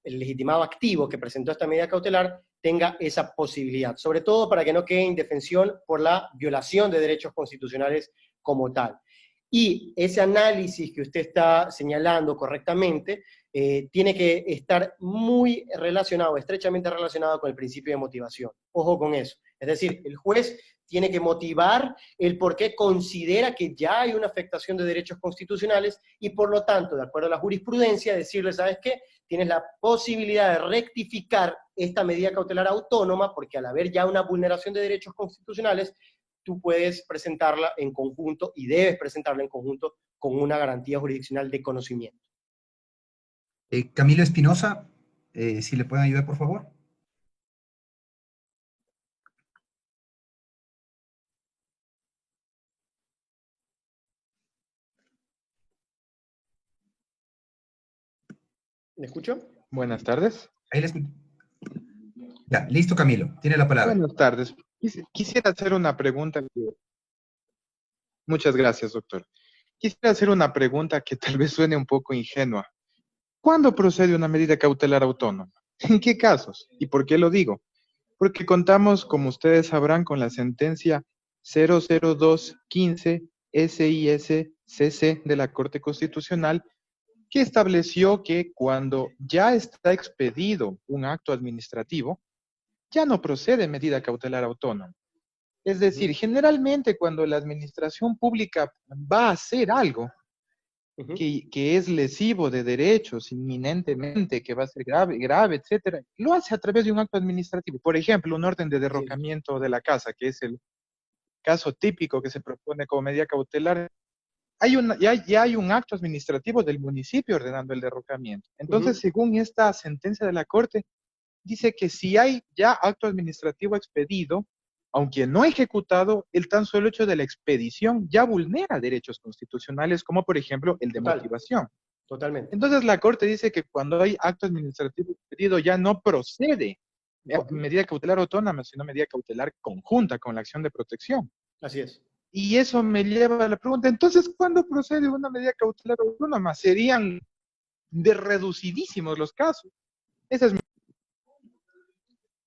el legitimado activo que presentó esta medida cautelar tenga esa posibilidad, sobre todo para que no quede indefensión por la violación de derechos constitucionales como tal. Y ese análisis que usted está señalando correctamente tiene que estar muy relacionado, estrechamente relacionado con el principio de motivación. Ojo con eso. Es decir, el juez tiene que motivar el por qué considera que ya hay una afectación de derechos constitucionales y por lo tanto, de acuerdo a la jurisprudencia, decirle, ¿sabes qué? Tienes la posibilidad de rectificar esta medida cautelar autónoma porque al haber ya una vulneración de derechos constitucionales, tú puedes presentarla en conjunto y debes presentarla en conjunto con una garantía jurisdiccional de conocimiento. Camilo Espinosa, si le pueden ayudar, por favor. ¿Me escucho? Buenas tardes. Ahí le escucho. Ya, listo, Camilo. Tiene la palabra. Buenas tardes. Quisiera hacer una pregunta. Muchas gracias, doctor. Quisiera hacer una pregunta que tal vez suene un poco ingenua. ¿Cuándo procede una medida cautelar autónoma? ¿En qué casos? ¿Y por qué lo digo? Porque contamos, como ustedes sabrán, con la sentencia 00215 SIS-CC de la Corte Constitucional, que estableció que cuando ya está expedido un acto administrativo, ya no procede medida cautelar autónoma. Es decir, generalmente cuando la administración pública va a hacer algo que es lesivo de derechos inminentemente, que va a ser grave, etcétera, lo hace a través de un acto administrativo. Por ejemplo, un orden de derrocamiento de la casa, que es el caso típico que se propone como medida cautelar. Ya hay un acto administrativo del municipio ordenando el derrocamiento. Entonces, según esta sentencia de la Corte, dice que si hay ya acto administrativo expedido, aunque no ejecutado, el tan solo hecho de la expedición ya vulnera derechos constitucionales, como por ejemplo el de motivación. Totalmente. Entonces la Corte dice que cuando hay acto administrativo expedido ya no procede medida cautelar autónoma, sino medida cautelar conjunta con la acción de protección. Así es. Y eso me lleva a la pregunta, entonces, ¿cuándo procede una medida cautelar autónoma? Serían de reducidísimos los casos. Esa es mi...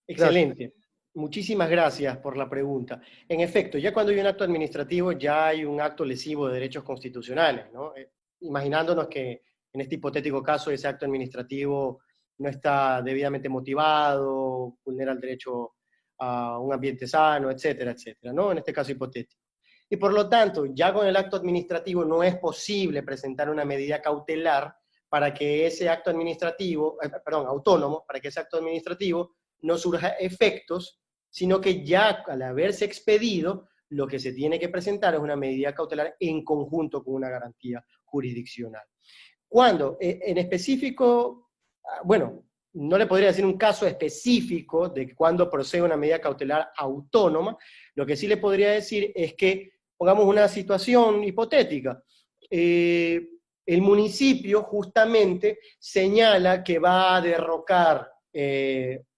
Excelente. Gracias. Muchísimas gracias por la pregunta. En efecto, ya cuando hay un acto administrativo, ya hay un acto lesivo de derechos constitucionales, ¿no? Imaginándonos que en este hipotético caso ese acto administrativo no está debidamente motivado, vulnera el derecho a un ambiente sano, etcétera, etcétera, ¿no? En este caso hipotético. Y por lo tanto, ya con el acto administrativo no es posible presentar una medida cautelar para que ese acto administrativo, autónomo, para que ese acto administrativo no surja efectos, sino que ya al haberse expedido, lo que se tiene que presentar es una medida cautelar en conjunto con una garantía jurisdiccional. Cuando, en específico, bueno, no le podría decir un caso específico de cuando procede una medida cautelar autónoma, lo que sí le podría decir es que, pongamos una situación hipotética, el municipio justamente señala que va a derrocar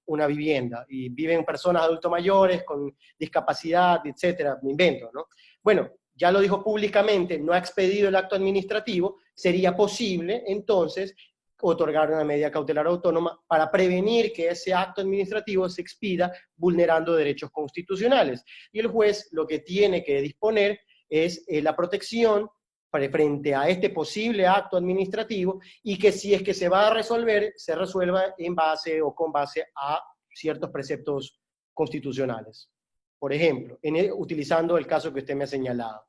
una vivienda, y viven personas adultos mayores con discapacidad, etcétera, me invento, ¿no? Bueno, ya lo dijo públicamente, no ha expedido el acto administrativo, sería posible, entonces, otorgar una medida cautelar autónoma para prevenir que ese acto administrativo se expida vulnerando derechos constitucionales. Y el juez lo que tiene que disponer es la protección frente a este posible acto administrativo, y que si es que se va a resolver, se resuelva en base o con base a ciertos preceptos constitucionales. Por ejemplo, utilizando el caso que usted me ha señalado.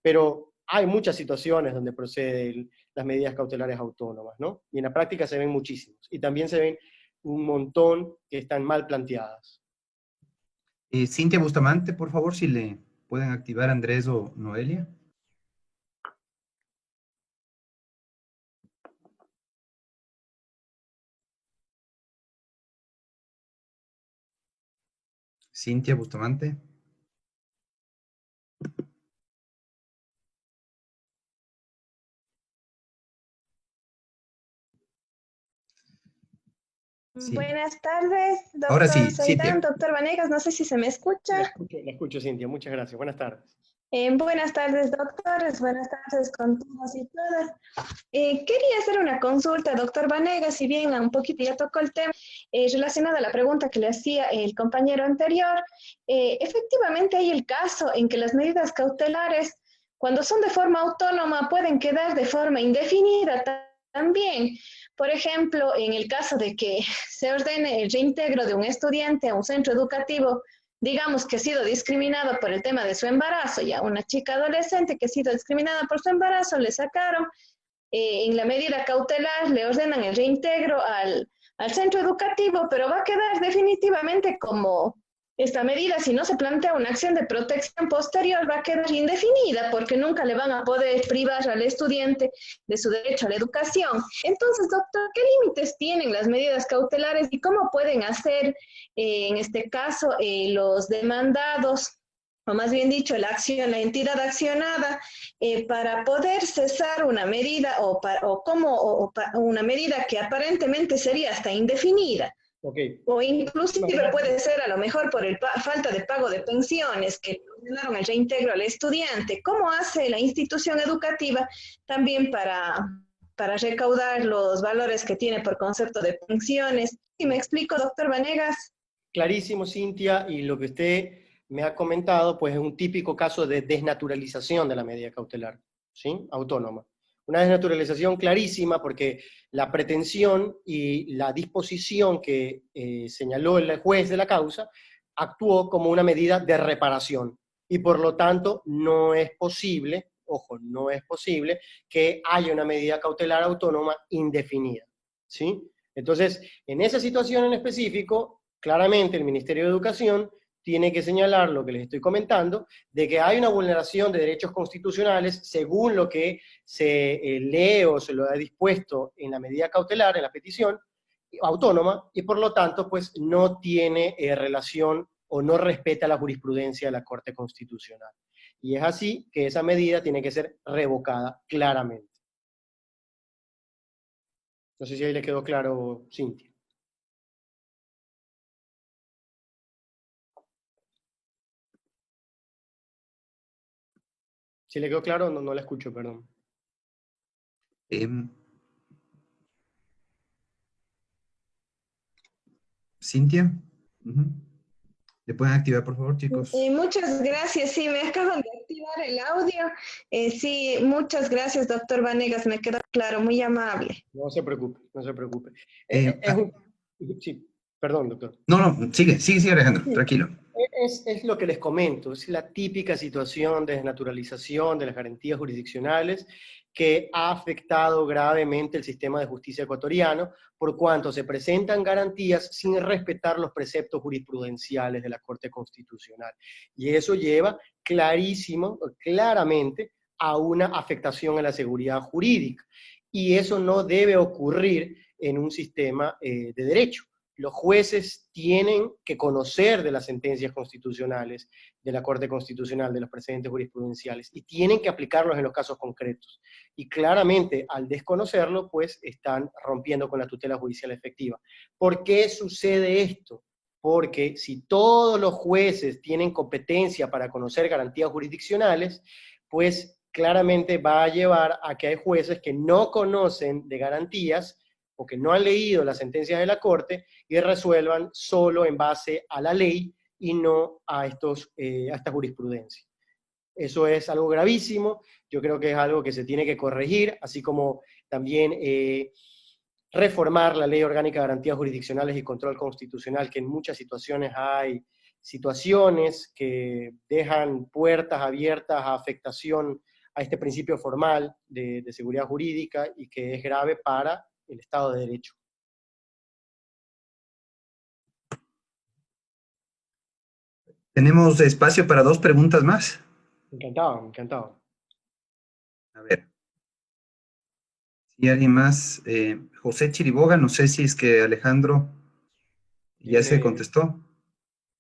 Pero hay muchas situaciones donde proceden las medidas cautelares autónomas, ¿no? Y en la práctica se ven muchísimos. Y también se ven un montón que están mal planteadas. Cintia Bustamante, por favor, si le pueden activar a Andrés o Noelia. Cintia Bustamante. Sí. Buenas tardes, doctor. Ahora sí, Soidán, doctor Vanegas, no sé si se me escucha. La escucho, Cintia, muchas gracias. Buenas tardes. Buenas tardes, doctores. Buenas tardes con todos y todas. Quería hacer una consulta, doctor Vanegas, si bien un poquito ya tocó el tema, relacionado a la pregunta que le hacía el compañero anterior. Efectivamente hay el caso en que las medidas cautelares, cuando son de forma autónoma, pueden quedar de forma indefinida también. Por ejemplo, en el caso de que se ordene el reintegro de un estudiante a un centro educativo, digamos que ha sido discriminado por el tema de su embarazo, ya una chica adolescente que ha sido discriminada por su embarazo, le sacaron, en la medida cautelar le ordenan el reintegro al centro educativo, pero va a quedar definitivamente como esta medida, si no se plantea una acción de protección posterior, va a quedar indefinida porque nunca le van a poder privar al estudiante de su derecho a la educación. Entonces, doctor, ¿qué límites tienen las medidas cautelares y cómo pueden hacer, en este caso, los demandados, o más bien dicho, la entidad accionada, para poder cesar una medida una medida que aparentemente sería hasta indefinida? Okay. O inclusive puede ser a lo mejor por falta de pago de pensiones que ordenaron el reintegro al estudiante. ¿Cómo hace la institución educativa también para recaudar los valores que tiene por concepto de pensiones? ¿Sí me explico, doctor Vanegas? Clarísimo, Cintia, y lo que usted me ha comentado, pues es un típico caso de desnaturalización de la medida cautelar, ¿sí? Autónoma. Una desnaturalización clarísima porque la pretensión y la disposición que señaló el juez de la causa actuó como una medida de reparación, y por lo tanto no es posible, ojo, no es posible que haya una medida cautelar autónoma indefinida, ¿sí? Entonces, en esa situación en específico, claramente el Ministerio de Educación tiene que señalar lo que les estoy comentando, de que hay una vulneración de derechos constitucionales según lo que se lee o se lo ha dispuesto en la medida cautelar, en la petición autónoma, y por lo tanto, pues no tiene relación o no respeta la jurisprudencia de la Corte Constitucional. Y es así que esa medida tiene que ser revocada claramente. No sé si ahí le quedó claro, Cintia. Si le quedó claro, no la escucho, perdón. Cintia. ¿Le pueden activar, por favor, chicos? Muchas gracias, sí, me acaban de activar el audio. Sí, muchas gracias, doctor Vanegas, me quedó claro, muy amable. No se preocupe, no se preocupe. Sí, perdón, doctor. No, sigue, Alejandro, tranquilo. Es lo que les comento, es la típica situación de desnaturalización de las garantías jurisdiccionales que ha afectado gravemente el sistema de justicia ecuatoriano, por cuanto se presentan garantías sin respetar los preceptos jurisprudenciales de la Corte Constitucional. Y eso lleva claramente a una afectación a la seguridad jurídica. Y eso no debe ocurrir en un sistema de derecho. Los jueces tienen que conocer de las sentencias constitucionales, de la Corte Constitucional, de los precedentes jurisprudenciales, y tienen que aplicarlos en los casos concretos. Y claramente, al desconocerlo, pues están rompiendo con la tutela judicial efectiva. ¿Por qué sucede esto? Porque si todos los jueces tienen competencia para conocer garantías jurisdiccionales, pues claramente va a llevar a que hay jueces que no conocen de garantías, o que no han leído las sentencias de la Corte y resuelvan solo en base a la ley y no a esta jurisprudencia. Eso es algo gravísimo, yo creo que es algo que se tiene que corregir, así como también reformar la Ley Orgánica de Garantías Jurisdiccionales y Control Constitucional, que en muchas situaciones hay situaciones que dejan puertas abiertas a afectación a este principio formal de seguridad jurídica y que es grave para el Estado de Derecho. Tenemos espacio para 2 preguntas más. Encantado. A ver. Si alguien más, José Chiriboga, no sé si es que Alejandro ya se contestó.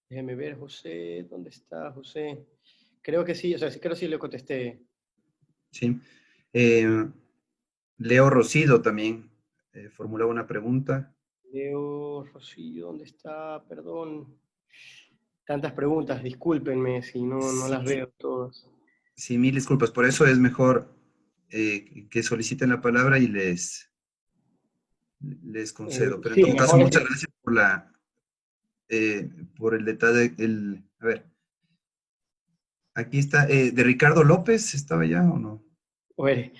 Déjeme ver, José, ¿dónde está José? Creo que sí, creo que sí le contesté. Sí. Leo Rosido también formulaba una pregunta. Leo Rosido, ¿dónde está? Perdón. Tantas preguntas, discúlpenme si no las veo todas. Sí, mil disculpas. Por eso es mejor que soliciten la palabra y les concedo. Pero en todo caso, muchas gracias por el detalle. A ver. Aquí está. ¿De Ricardo López estaba ya o no? A ver,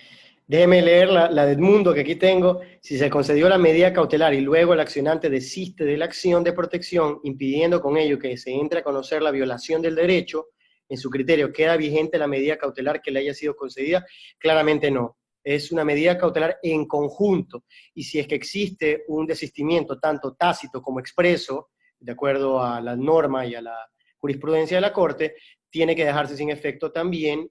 déjeme leer la de Edmundo que aquí tengo. Si se concedió la medida cautelar y luego el accionante desiste de la acción de protección, impidiendo con ello que se entre a conocer la violación del derecho, en su criterio, ¿queda vigente la medida cautelar que le haya sido concedida? Claramente no. Es una medida cautelar en conjunto. Y si es que existe un desistimiento tanto tácito como expreso, de acuerdo a la norma y a la jurisprudencia de la Corte, tiene que dejarse sin efecto también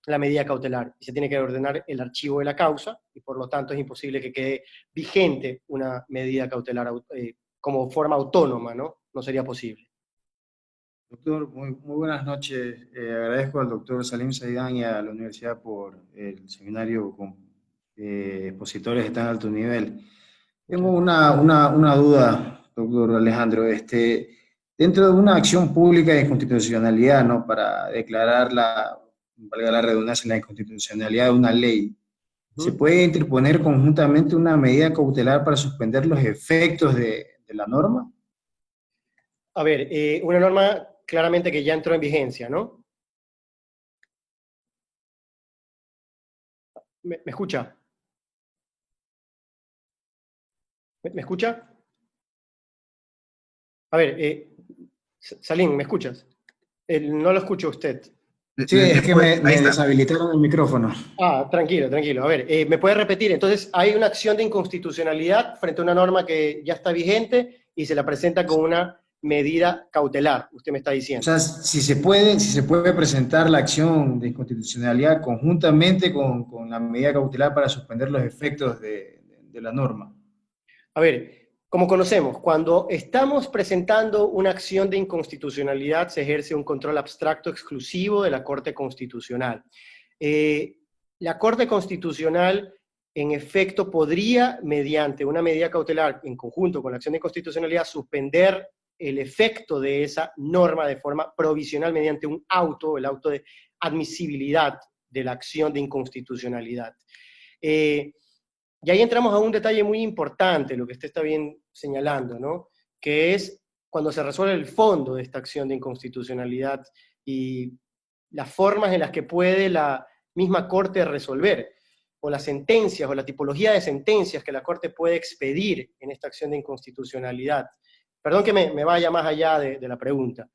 la medida cautelar, y se tiene que ordenar el archivo de la causa, y por lo tanto es imposible que quede vigente una medida cautelar como forma autónoma, ¿no? No sería posible. Doctor, muy buenas noches. Agradezco al doctor Salim Saidán y a la universidad por el seminario con expositores de tan alto nivel. Tengo una duda, doctor Alejandro. Dentro de una acción pública de inconstitucionalidad, ¿no? Para declarar valga la redundancia, la inconstitucionalidad de una ley, ¿se puede interponer conjuntamente una medida cautelar para suspender los efectos de la norma? A ver, una norma claramente que ya entró en vigencia, ¿no? ¿Me escucha? ¿Me escucha? A ver, Salim, ¿me escuchas? No lo escucho a usted. Sí, es que me deshabilitaron el micrófono. Ah, tranquilo. A ver, ¿me puede repetir? Entonces, hay una acción de inconstitucionalidad frente a una norma que ya está vigente y se la presenta con una medida cautelar, usted me está diciendo. O sea, si se puede presentar la acción de inconstitucionalidad conjuntamente con la medida cautelar para suspender los efectos de la norma. A ver, como conocemos, cuando estamos presentando una acción de inconstitucionalidad se ejerce un control abstracto exclusivo de la Corte Constitucional. La Corte Constitucional, en efecto, podría, mediante una medida cautelar en conjunto con la acción de inconstitucionalidad, suspender el efecto de esa norma de forma provisional mediante un auto, el auto de admisibilidad de la acción de inconstitucionalidad. Y ahí entramos a un detalle muy importante, lo que usted está bien señalando, ¿no? Que es cuando se resuelve el fondo de esta acción de inconstitucionalidad y las formas en las que puede la misma Corte resolver, o las sentencias, o la tipología de sentencias que la Corte puede expedir en esta acción de inconstitucionalidad. Perdón que me vaya más allá de la pregunta.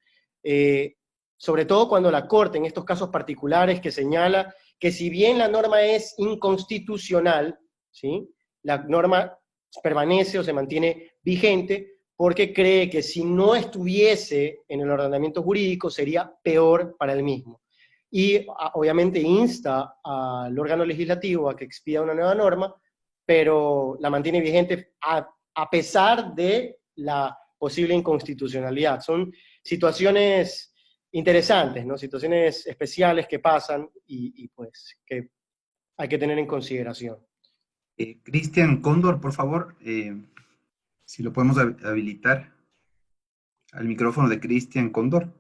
Sobre todo cuando la Corte, en estos casos particulares, que señala que si bien la norma es inconstitucional, ¿sí?, la norma permanece o se mantiene vigente porque cree que si no estuviese en el ordenamiento jurídico sería peor para el mismo. Y obviamente insta al órgano legislativo a que expida una nueva norma, pero la mantiene vigente a pesar de la posible inconstitucionalidad. Son situaciones interesantes, ¿no? Situaciones especiales que pasan y pues que hay que tener en consideración. Cristian Cóndor, por favor, si lo podemos habilitar al micrófono de Cristian Cóndor.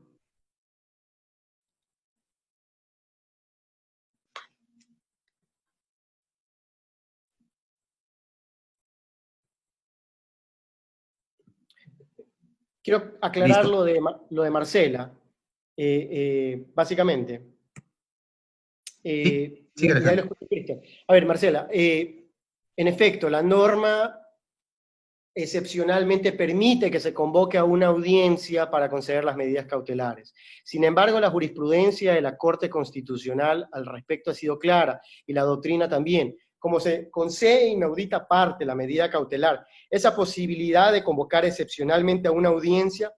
Quiero aclarar Listo. lo de Marcela, básicamente. Sí, Y sigue, ahí lo Alejandro. escucho, Cristian. A ver, Marcela, en efecto, la norma excepcionalmente permite que se convoque a una audiencia para conceder las medidas cautelares. Sin embargo, la jurisprudencia de la Corte Constitucional al respecto ha sido clara, y la doctrina también. Como se concede inaudita parte la medida cautelar, esa posibilidad de convocar excepcionalmente a una audiencia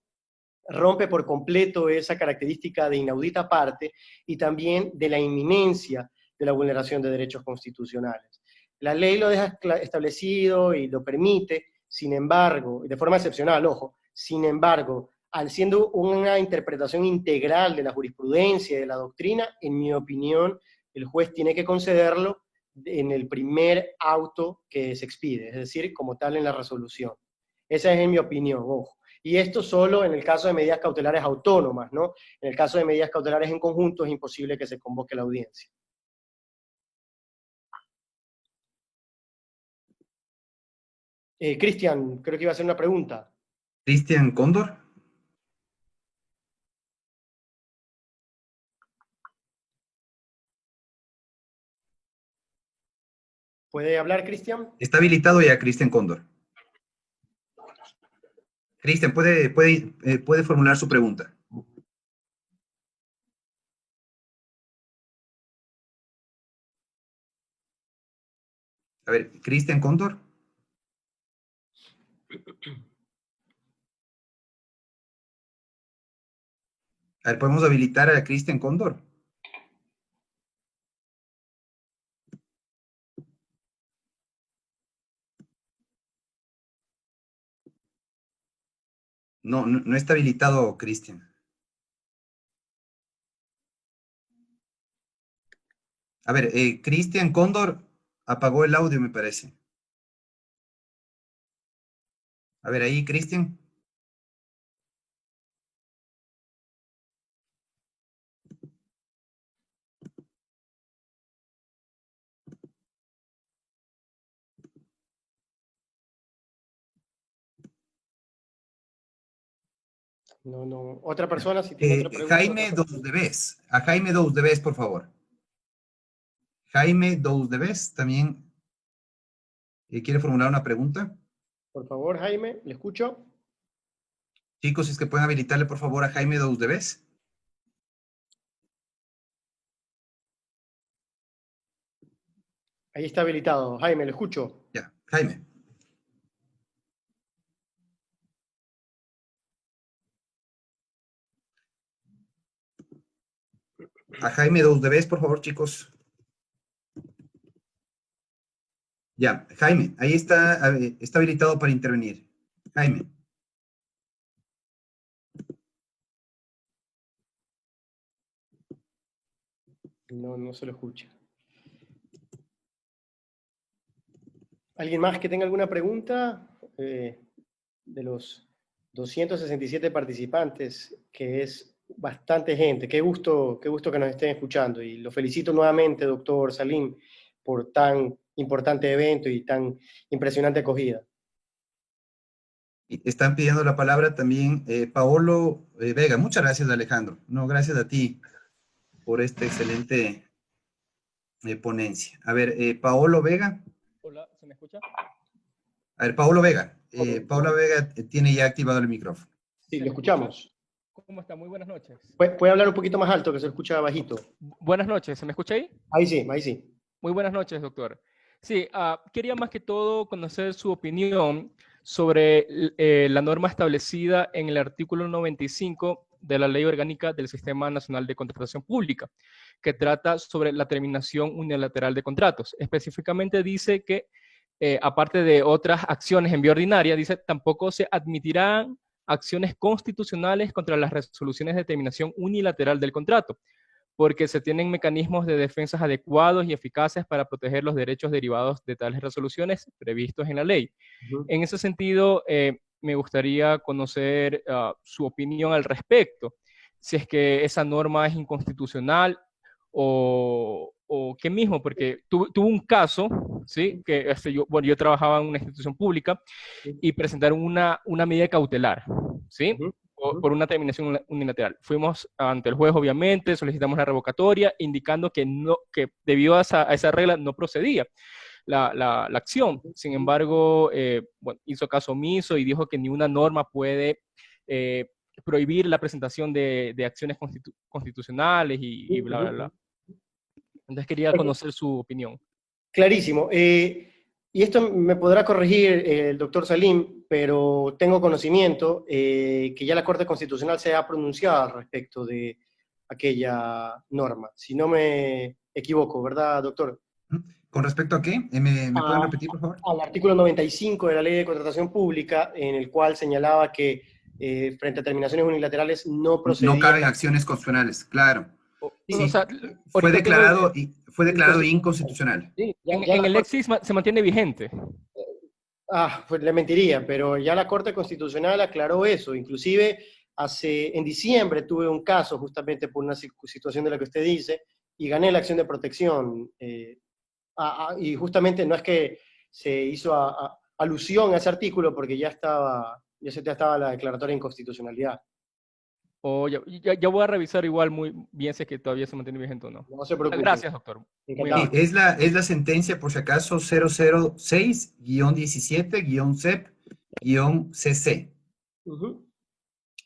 rompe por completo esa característica de inaudita parte y también de la inminencia de la vulneración de derechos constitucionales. La ley lo deja establecido y lo permite, sin embargo, de forma excepcional, ojo, sin embargo, al siendo una interpretación integral de la jurisprudencia y de la doctrina, en mi opinión, el juez tiene que concederlo en el primer auto que se expide, es decir, como tal en la resolución. Esa es en mi opinión, ojo. Y esto solo en el caso de medidas cautelares autónomas, ¿no? En el caso de medidas cautelares en conjunto es imposible que se convoque la audiencia. Cristian, creo que iba a hacer una pregunta. Cristian Cóndor. ¿Puede hablar, Cristian? Está habilitado ya Cristian Cóndor. Cristian, puede formular su pregunta. A ver, Cristian Cóndor. A ver, ¿podemos habilitar a Cristian Cóndor? No está habilitado, Cristian. A ver, Cristian Cóndor apagó el audio, me parece. A ver, ahí, Cristian. No. Otra persona, si tiene otra pregunta. Jaime Dousdevez. A Jaime Dousdevez, por favor. Jaime Dousdevez también quiere formular una pregunta. Por favor, Jaime, le escucho. Chicos, si es que pueden habilitarle, por favor, a Jaime Dousdevez. Ahí está habilitado. Jaime, le escucho. Ya, Jaime. A Jaime Dousdevez, por favor, chicos. Ya, Jaime, ahí está habilitado para intervenir. Jaime. No se lo escucha. ¿Alguien más que tenga alguna pregunta de los 267 participantes, que es bastante gente. Qué gusto que nos estén escuchando. Y lo felicito nuevamente, doctor Salim, por tan importante evento y tan impresionante acogida. Están pidiendo la palabra también Paolo Vega. Muchas gracias, Alejandro. No, gracias a ti por esta excelente ponencia. A ver, Paolo Vega. Hola, ¿se me escucha? A ver, Paolo Vega. Paolo Vega tiene ya activado el micrófono. Sí, lo escuchamos. ¿Cómo está? Muy buenas noches. ¿Puede hablar un poquito más alto, que se escucha bajito? Buenas noches, ¿se me escucha ahí? Ahí sí, ahí sí. Muy buenas noches, doctor. Sí, quería más que todo conocer su opinión sobre la norma establecida en el artículo 95 de la Ley Orgánica del Sistema Nacional de Contratación Pública, que trata sobre la terminación unilateral de contratos. Específicamente dice que, aparte de otras acciones en vía ordinaria, dice tampoco se admitirán acciones constitucionales contra las resoluciones de terminación unilateral del contrato, porque se tienen mecanismos de defensa adecuados y eficaces para proteger los derechos derivados de tales resoluciones previstos en la ley. En ese sentido, me gustaría conocer su opinión al respecto, si es que esa norma es inconstitucional o qué mismo, porque tuve un caso, ¿sí? Que yo trabajaba en una institución pública y presentaron una medida cautelar, ¿sí? Por una terminación unilateral. Fuimos ante el juez, obviamente, solicitamos la revocatoria, indicando que debido a esa regla no procedía la acción. Sin embargo, hizo caso omiso y dijo que ni una norma puede prohibir la presentación de acciones constitucionales y bla, bla, bla. Entonces quería conocer su opinión. Clarísimo. Y esto me podrá corregir el doctor Salim, pero tengo conocimiento que ya la Corte Constitucional se ha pronunciado al respecto de aquella norma, si no me equivoco, ¿verdad, doctor? ¿Con respecto a qué? ¿Me pueden repetir, por favor? Al artículo 95 de la Ley de Contratación Pública, en el cual señalaba que frente a terminaciones unilaterales no procedía... No caben acciones constitucionales, claro. Sí, O sea, fue declarado inconstitucional. Sí, en el EXIS se mantiene vigente. Pues le mentiría, pero ya la Corte Constitucional aclaró eso. Inclusive en diciembre tuve un caso justamente por una situación de la que usted dice y gané la acción de protección. Y justamente no es que se hizo alusión a ese artículo porque ya estaba la declaratoria de inconstitucionalidad. Ya voy a revisar igual muy bien si es que todavía se mantiene vigente o no. No se preocupe. Gracias, doctor. Es la sentencia, por si acaso, 006-17-CEP-CC.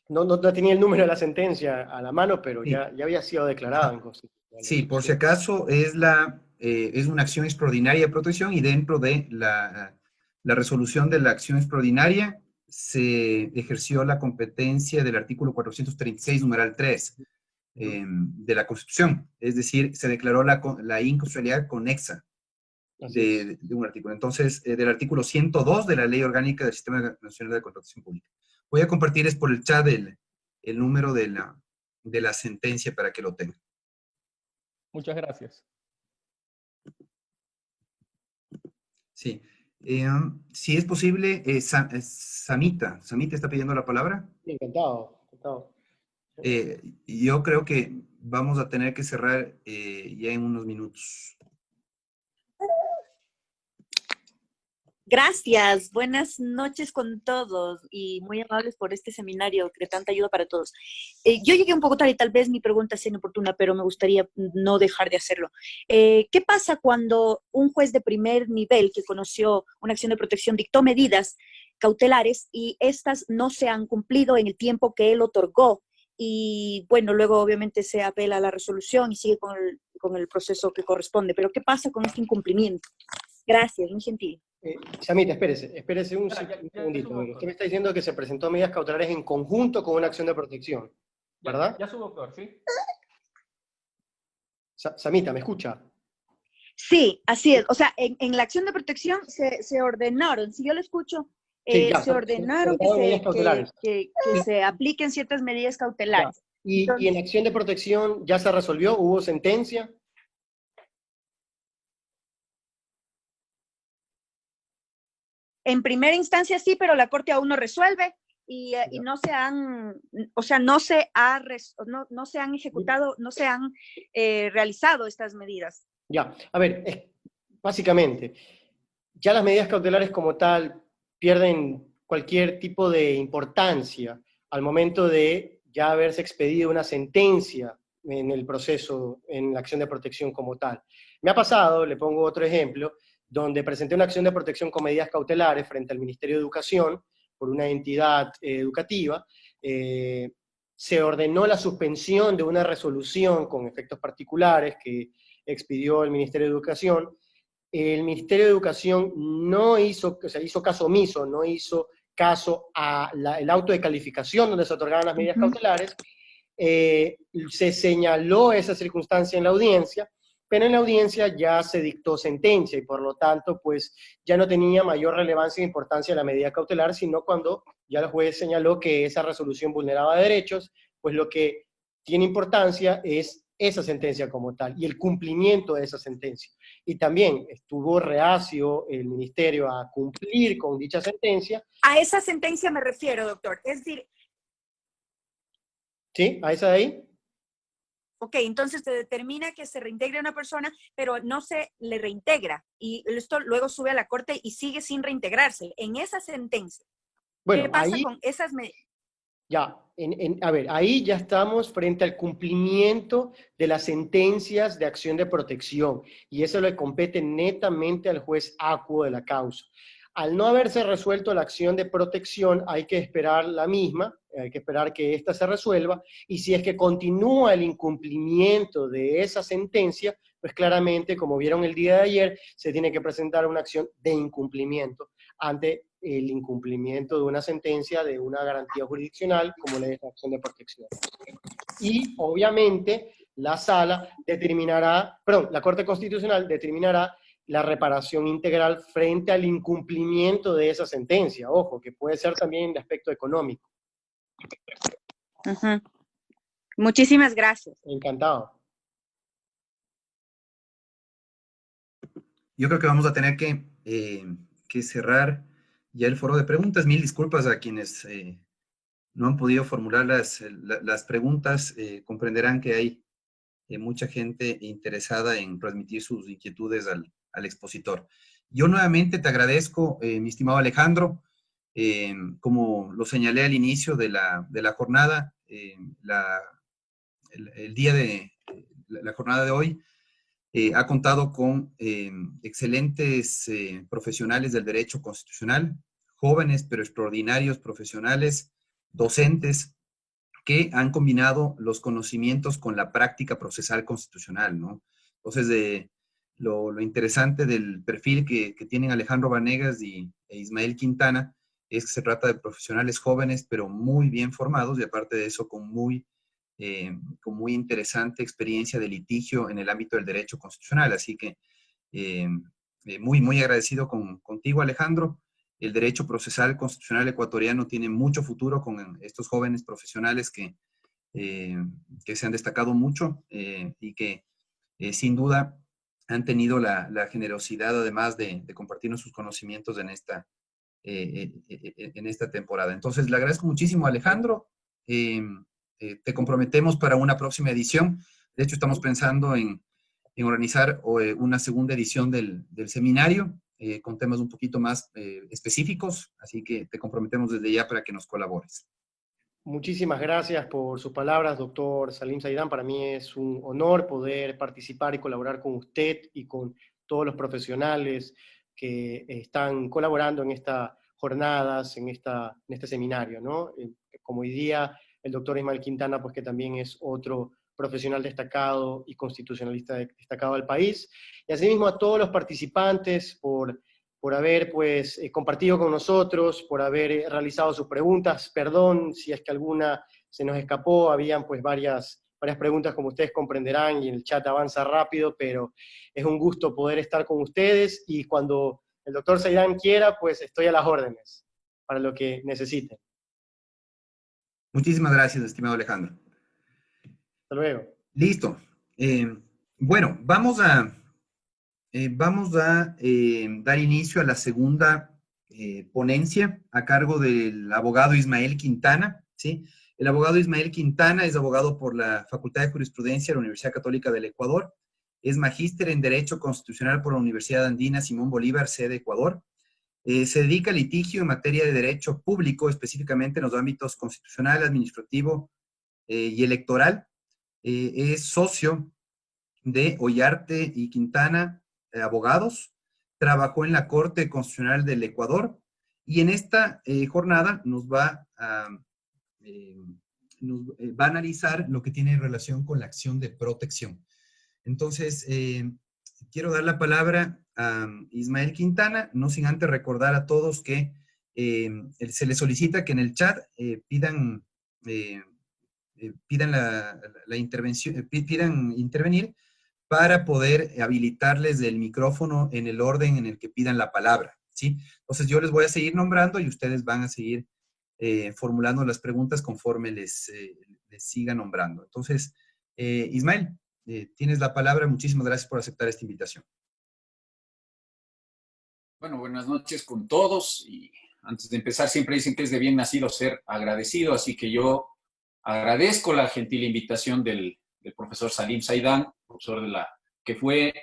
No tenía el número de la sentencia a la mano, pero sí, ya había sido declarado inconstitucional. Sí, por si acaso es una acción extraordinaria de protección y dentro de la resolución de la acción extraordinaria se ejerció la competencia del artículo 436, numeral 3 de la Constitución. Es decir, se declaró la inconstitucionalidad conexa de un artículo. Entonces, del artículo 102 de la Ley Orgánica del Sistema Nacional de Contratación Pública. Voy a compartir por el chat el número de la sentencia para que lo tengan. Muchas gracias. Sí. Si es posible, Samita está pidiendo la palabra. Sí, encantado. Yo creo que vamos a tener que cerrar ya en unos minutos. Gracias, buenas noches con todos y muy amables por este seminario de tanta ayuda para todos. Yo llegué un poco tarde y tal vez mi pregunta sea inoportuna, pero me gustaría no dejar de hacerlo. ¿Qué pasa cuando un juez de primer nivel que conoció una acción de protección dictó medidas cautelares y estas no se han cumplido en el tiempo que él otorgó? Y bueno, luego obviamente se apela a la resolución y sigue con el proceso que corresponde. Pero ¿qué pasa con este incumplimiento? Gracias, muy gentil. Samita, espérese un segundito. Usted me está diciendo que se presentó medidas cautelares en conjunto con una acción de protección, ¿verdad? Ya su doctor, ¿sí? Samita, ¿me escucha? Sí, así es. O sea, en la acción de protección se ordenaron, si yo lo escucho, sí, se ordenaron que se apliquen ciertas medidas cautelares. ¿Y en la acción de protección ya se resolvió? ¿Hubo sentencia? En primera instancia sí, pero la Corte aún no resuelve. y no se han, o sea, no se han ejecutado, no se han realizado estas medidas. Ya, a ver, básicamente, ya las medidas cautelares como tal pierden cualquier tipo de importancia al momento de ya haberse expedido una sentencia en el proceso, en la acción de protección como tal. Me ha pasado, le pongo otro ejemplo, donde presenté una acción de protección con medidas cautelares frente al Ministerio de Educación por una entidad educativa. Se ordenó la suspensión de una resolución con efectos particulares que expidió el Ministerio de Educación. El Ministerio de Educación no hizo, o sea, hizo caso omiso, no hizo caso al auto de calificación donde se otorgaban las medidas cautelares. Se señaló esa circunstancia en la audiencia, pero en la audiencia ya se dictó sentencia y por lo tanto pues ya no tenía mayor relevancia e importancia la medida cautelar, sino cuando ya el juez señaló que esa resolución vulneraba derechos, pues lo que tiene importancia es esa sentencia como tal y el cumplimiento de esa sentencia. Y también estuvo reacio el ministerio a cumplir con dicha sentencia. A esa sentencia me refiero, doctor. Es decir... ¿Sí? ¿A esa de ahí? Ok, entonces se determina que se reintegre a una persona, pero no se le reintegra. Y esto luego sube a la corte y sigue sin reintegrarse. En esa sentencia, bueno, ¿qué pasa ahí, con esas medidas? Ya, a ver, ahí ya estamos frente al cumplimiento de las sentencias de acción de protección, y eso le compete netamente al juez acuo de la causa. Al no haberse resuelto la acción de protección, hay que esperar la misma, hay que esperar que ésta se resuelva, y si es que continúa el incumplimiento de esa sentencia, pues claramente, como vieron el día de ayer, se tiene que presentar una acción de incumplimiento ante el incumplimiento de una sentencia de una garantía jurisdiccional, como la acción de protección. Y obviamente la Corte Constitucional determinará la reparación integral frente al incumplimiento de esa sentencia. Ojo, que puede ser también de aspecto económico. Muchísimas gracias. Encantado. Yo creo que vamos a tener que cerrar ya el foro de preguntas. Mil disculpas a quienes no han podido formular las preguntas. Comprenderán que hay mucha gente interesada en transmitir sus inquietudes al expositor. Yo nuevamente te agradezco, mi estimado Alejandro. Como lo señalé al inicio de la jornada, el día de la jornada de hoy ha contado con excelentes profesionales del derecho constitucional, jóvenes pero extraordinarios profesionales, docentes, que han combinado los conocimientos con la práctica procesal constitucional, ¿no? Entonces, lo interesante del perfil que tienen Alejandro Vanegas e Ismael Quintana es que se trata de profesionales jóvenes, pero muy bien formados, y aparte de eso, con muy interesante experiencia de litigio en el ámbito del derecho constitucional. Así que muy agradecido contigo, Alejandro. El derecho procesal constitucional ecuatoriano tiene mucho futuro con estos jóvenes profesionales que se han destacado mucho y que sin duda han tenido la generosidad, además de compartirnos sus conocimientos en esta temporada. Entonces, le agradezco muchísimo a Alejandro. Te comprometemos para una próxima edición. De hecho, estamos pensando en organizar una segunda edición del seminario con temas un poquito más específicos, así que te comprometemos desde ya para que nos colabores. Muchísimas gracias por sus palabras, doctor Salim Saidán. Para mí es un honor poder participar y colaborar con usted y con todos los profesionales que están colaborando en estas jornadas, en este seminario, ¿no? Como hoy día el doctor Ismael Quintana, pues que también es otro profesional destacado y constitucionalista destacado del país. Y asimismo a todos los participantes por haber pues compartido con nosotros, por haber realizado sus preguntas. Perdón si es que alguna se nos escapó, habían pues varias preguntas, como ustedes comprenderán, y el chat avanza rápido, pero es un gusto poder estar con ustedes, y cuando el doctor Saidán quiera, pues estoy a las órdenes para lo que necesiten. Muchísimas gracias, estimado Alejandro. Hasta luego. Listo. Bueno, vamos a dar inicio a la segunda ponencia a cargo del abogado Ismael Quintana, ¿sí? El abogado Ismael Quintana es abogado por la Facultad de Jurisprudencia de la Universidad Católica del Ecuador, es magíster en Derecho Constitucional por la Universidad Andina Simón Bolívar, sede Ecuador. Se dedica al litigio en materia de derecho público, específicamente en los ámbitos constitucional, administrativo y electoral. Es socio de Ollarte y Quintana Abogados, trabajó en la Corte Constitucional del Ecuador y en esta jornada nos va a analizar lo que tiene relación con la acción de protección. Entonces, quiero dar la palabra a Ismael Quintana, no sin antes recordar a todos que se les solicita que en el chat pidan la intervención, pidan intervenir para poder habilitarles el micrófono en el orden en el que pidan la palabra, ¿sí? Entonces yo les voy a seguir nombrando y ustedes van a seguir formulando las preguntas conforme les siga nombrando. Entonces, Ismael, tienes la palabra. Muchísimas gracias por aceptar esta invitación. Bueno, buenas noches con todos. Y antes de empezar, siempre dicen que es de bien nacido ser agradecido, así que yo agradezco la gentil invitación del profesor Salim Saidán, profesor que fue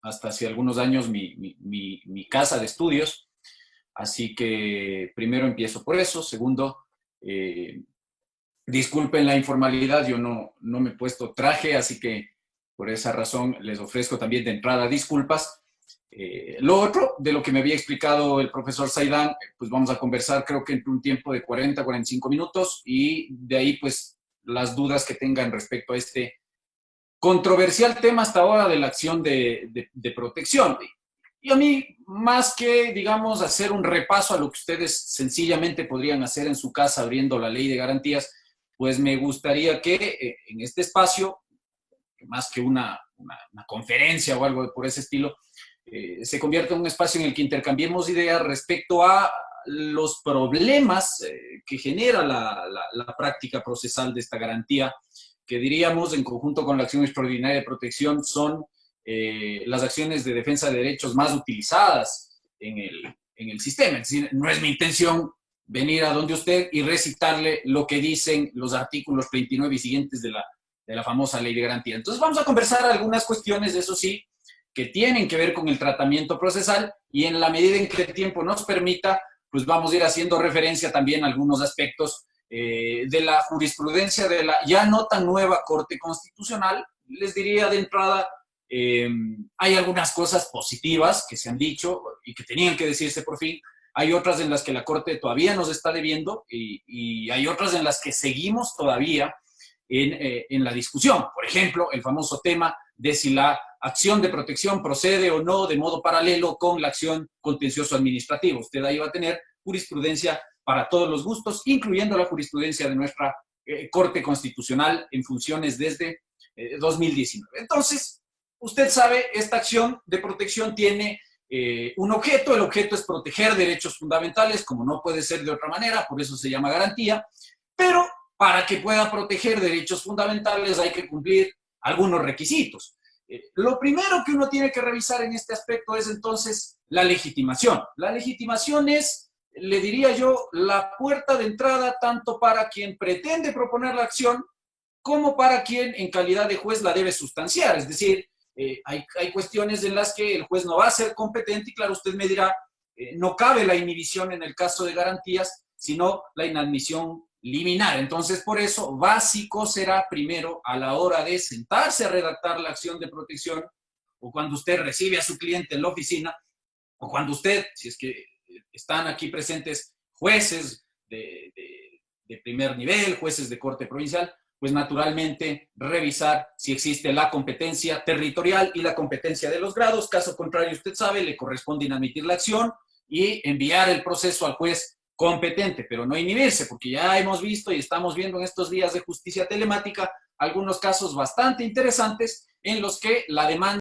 hasta hace algunos años mi casa de estudios. Así que primero empiezo por eso. Segundo, disculpen la informalidad, yo no me he puesto traje, así que por esa razón les ofrezco también de entrada disculpas. Lo otro, de lo que me había explicado el profesor Saidán, pues vamos a conversar creo que entre un tiempo de 40 a 45 minutos y de ahí pues las dudas que tengan respecto a este controversial tema hasta ahora de la acción de protección. Y a mí, más que, digamos, hacer un repaso a lo que ustedes sencillamente podrían hacer en su casa abriendo la ley de garantías, pues me gustaría que en este espacio, más que una conferencia o algo por ese estilo, se convierta en un espacio en el que intercambiemos ideas respecto a los problemas que genera la práctica procesal de esta garantía, que diríamos en conjunto con la acción extraordinaria de protección son las acciones de defensa de derechos más utilizadas en el sistema. Es decir, no es mi intención venir a donde usted y recitarle lo que dicen los artículos 39 y siguientes de la famosa ley de garantía. Entonces vamos a conversar algunas cuestiones, eso sí, que tienen que ver con el tratamiento procesal y en la medida en que el tiempo nos permita, pues vamos a ir haciendo referencia también a algunos aspectos de la jurisprudencia de la ya no tan nueva Corte Constitucional. Les diría de entrada, hay algunas cosas positivas que se han dicho y que tenían que decirse por fin. Hay otras en las que la Corte todavía nos está debiendo y hay otras en las que seguimos todavía en la discusión. Por ejemplo, el famoso tema de si la acción de protección procede o no de modo paralelo con la acción contencioso-administrativa. Usted ahí va a tener jurisprudencia para todos los gustos, incluyendo la jurisprudencia de nuestra Corte Constitucional en funciones desde 2019. Entonces, usted sabe, esta acción de protección tiene un objeto. El objeto es proteger derechos fundamentales, como no puede ser de otra manera, por eso se llama garantía, pero para que pueda proteger derechos fundamentales hay que cumplir algunos requisitos. Lo primero que uno tiene que revisar en este aspecto es entonces la legitimación. La legitimación es, le diría yo, la puerta de entrada tanto para quien pretende proponer la acción como para quien en calidad de juez la debe sustanciar. Es decir, hay cuestiones en las que el juez no va a ser competente y claro, usted me dirá, no cabe la inhibición en el caso de garantías, sino la inadmisión liminar. Entonces, por eso, básico será primero a la hora de sentarse a redactar la acción de protección o cuando usted recibe a su cliente en la oficina o cuando usted, si es que están aquí presentes jueces de primer nivel, jueces de corte provincial, pues naturalmente revisar si existe la competencia territorial y la competencia de los grados. Caso contrario, usted sabe, le corresponde inadmitir la acción y enviar el proceso al juez competente, pero no inhibirse, porque ya hemos visto y estamos viendo en estos días de justicia telemática algunos casos bastante interesantes en los que la demanda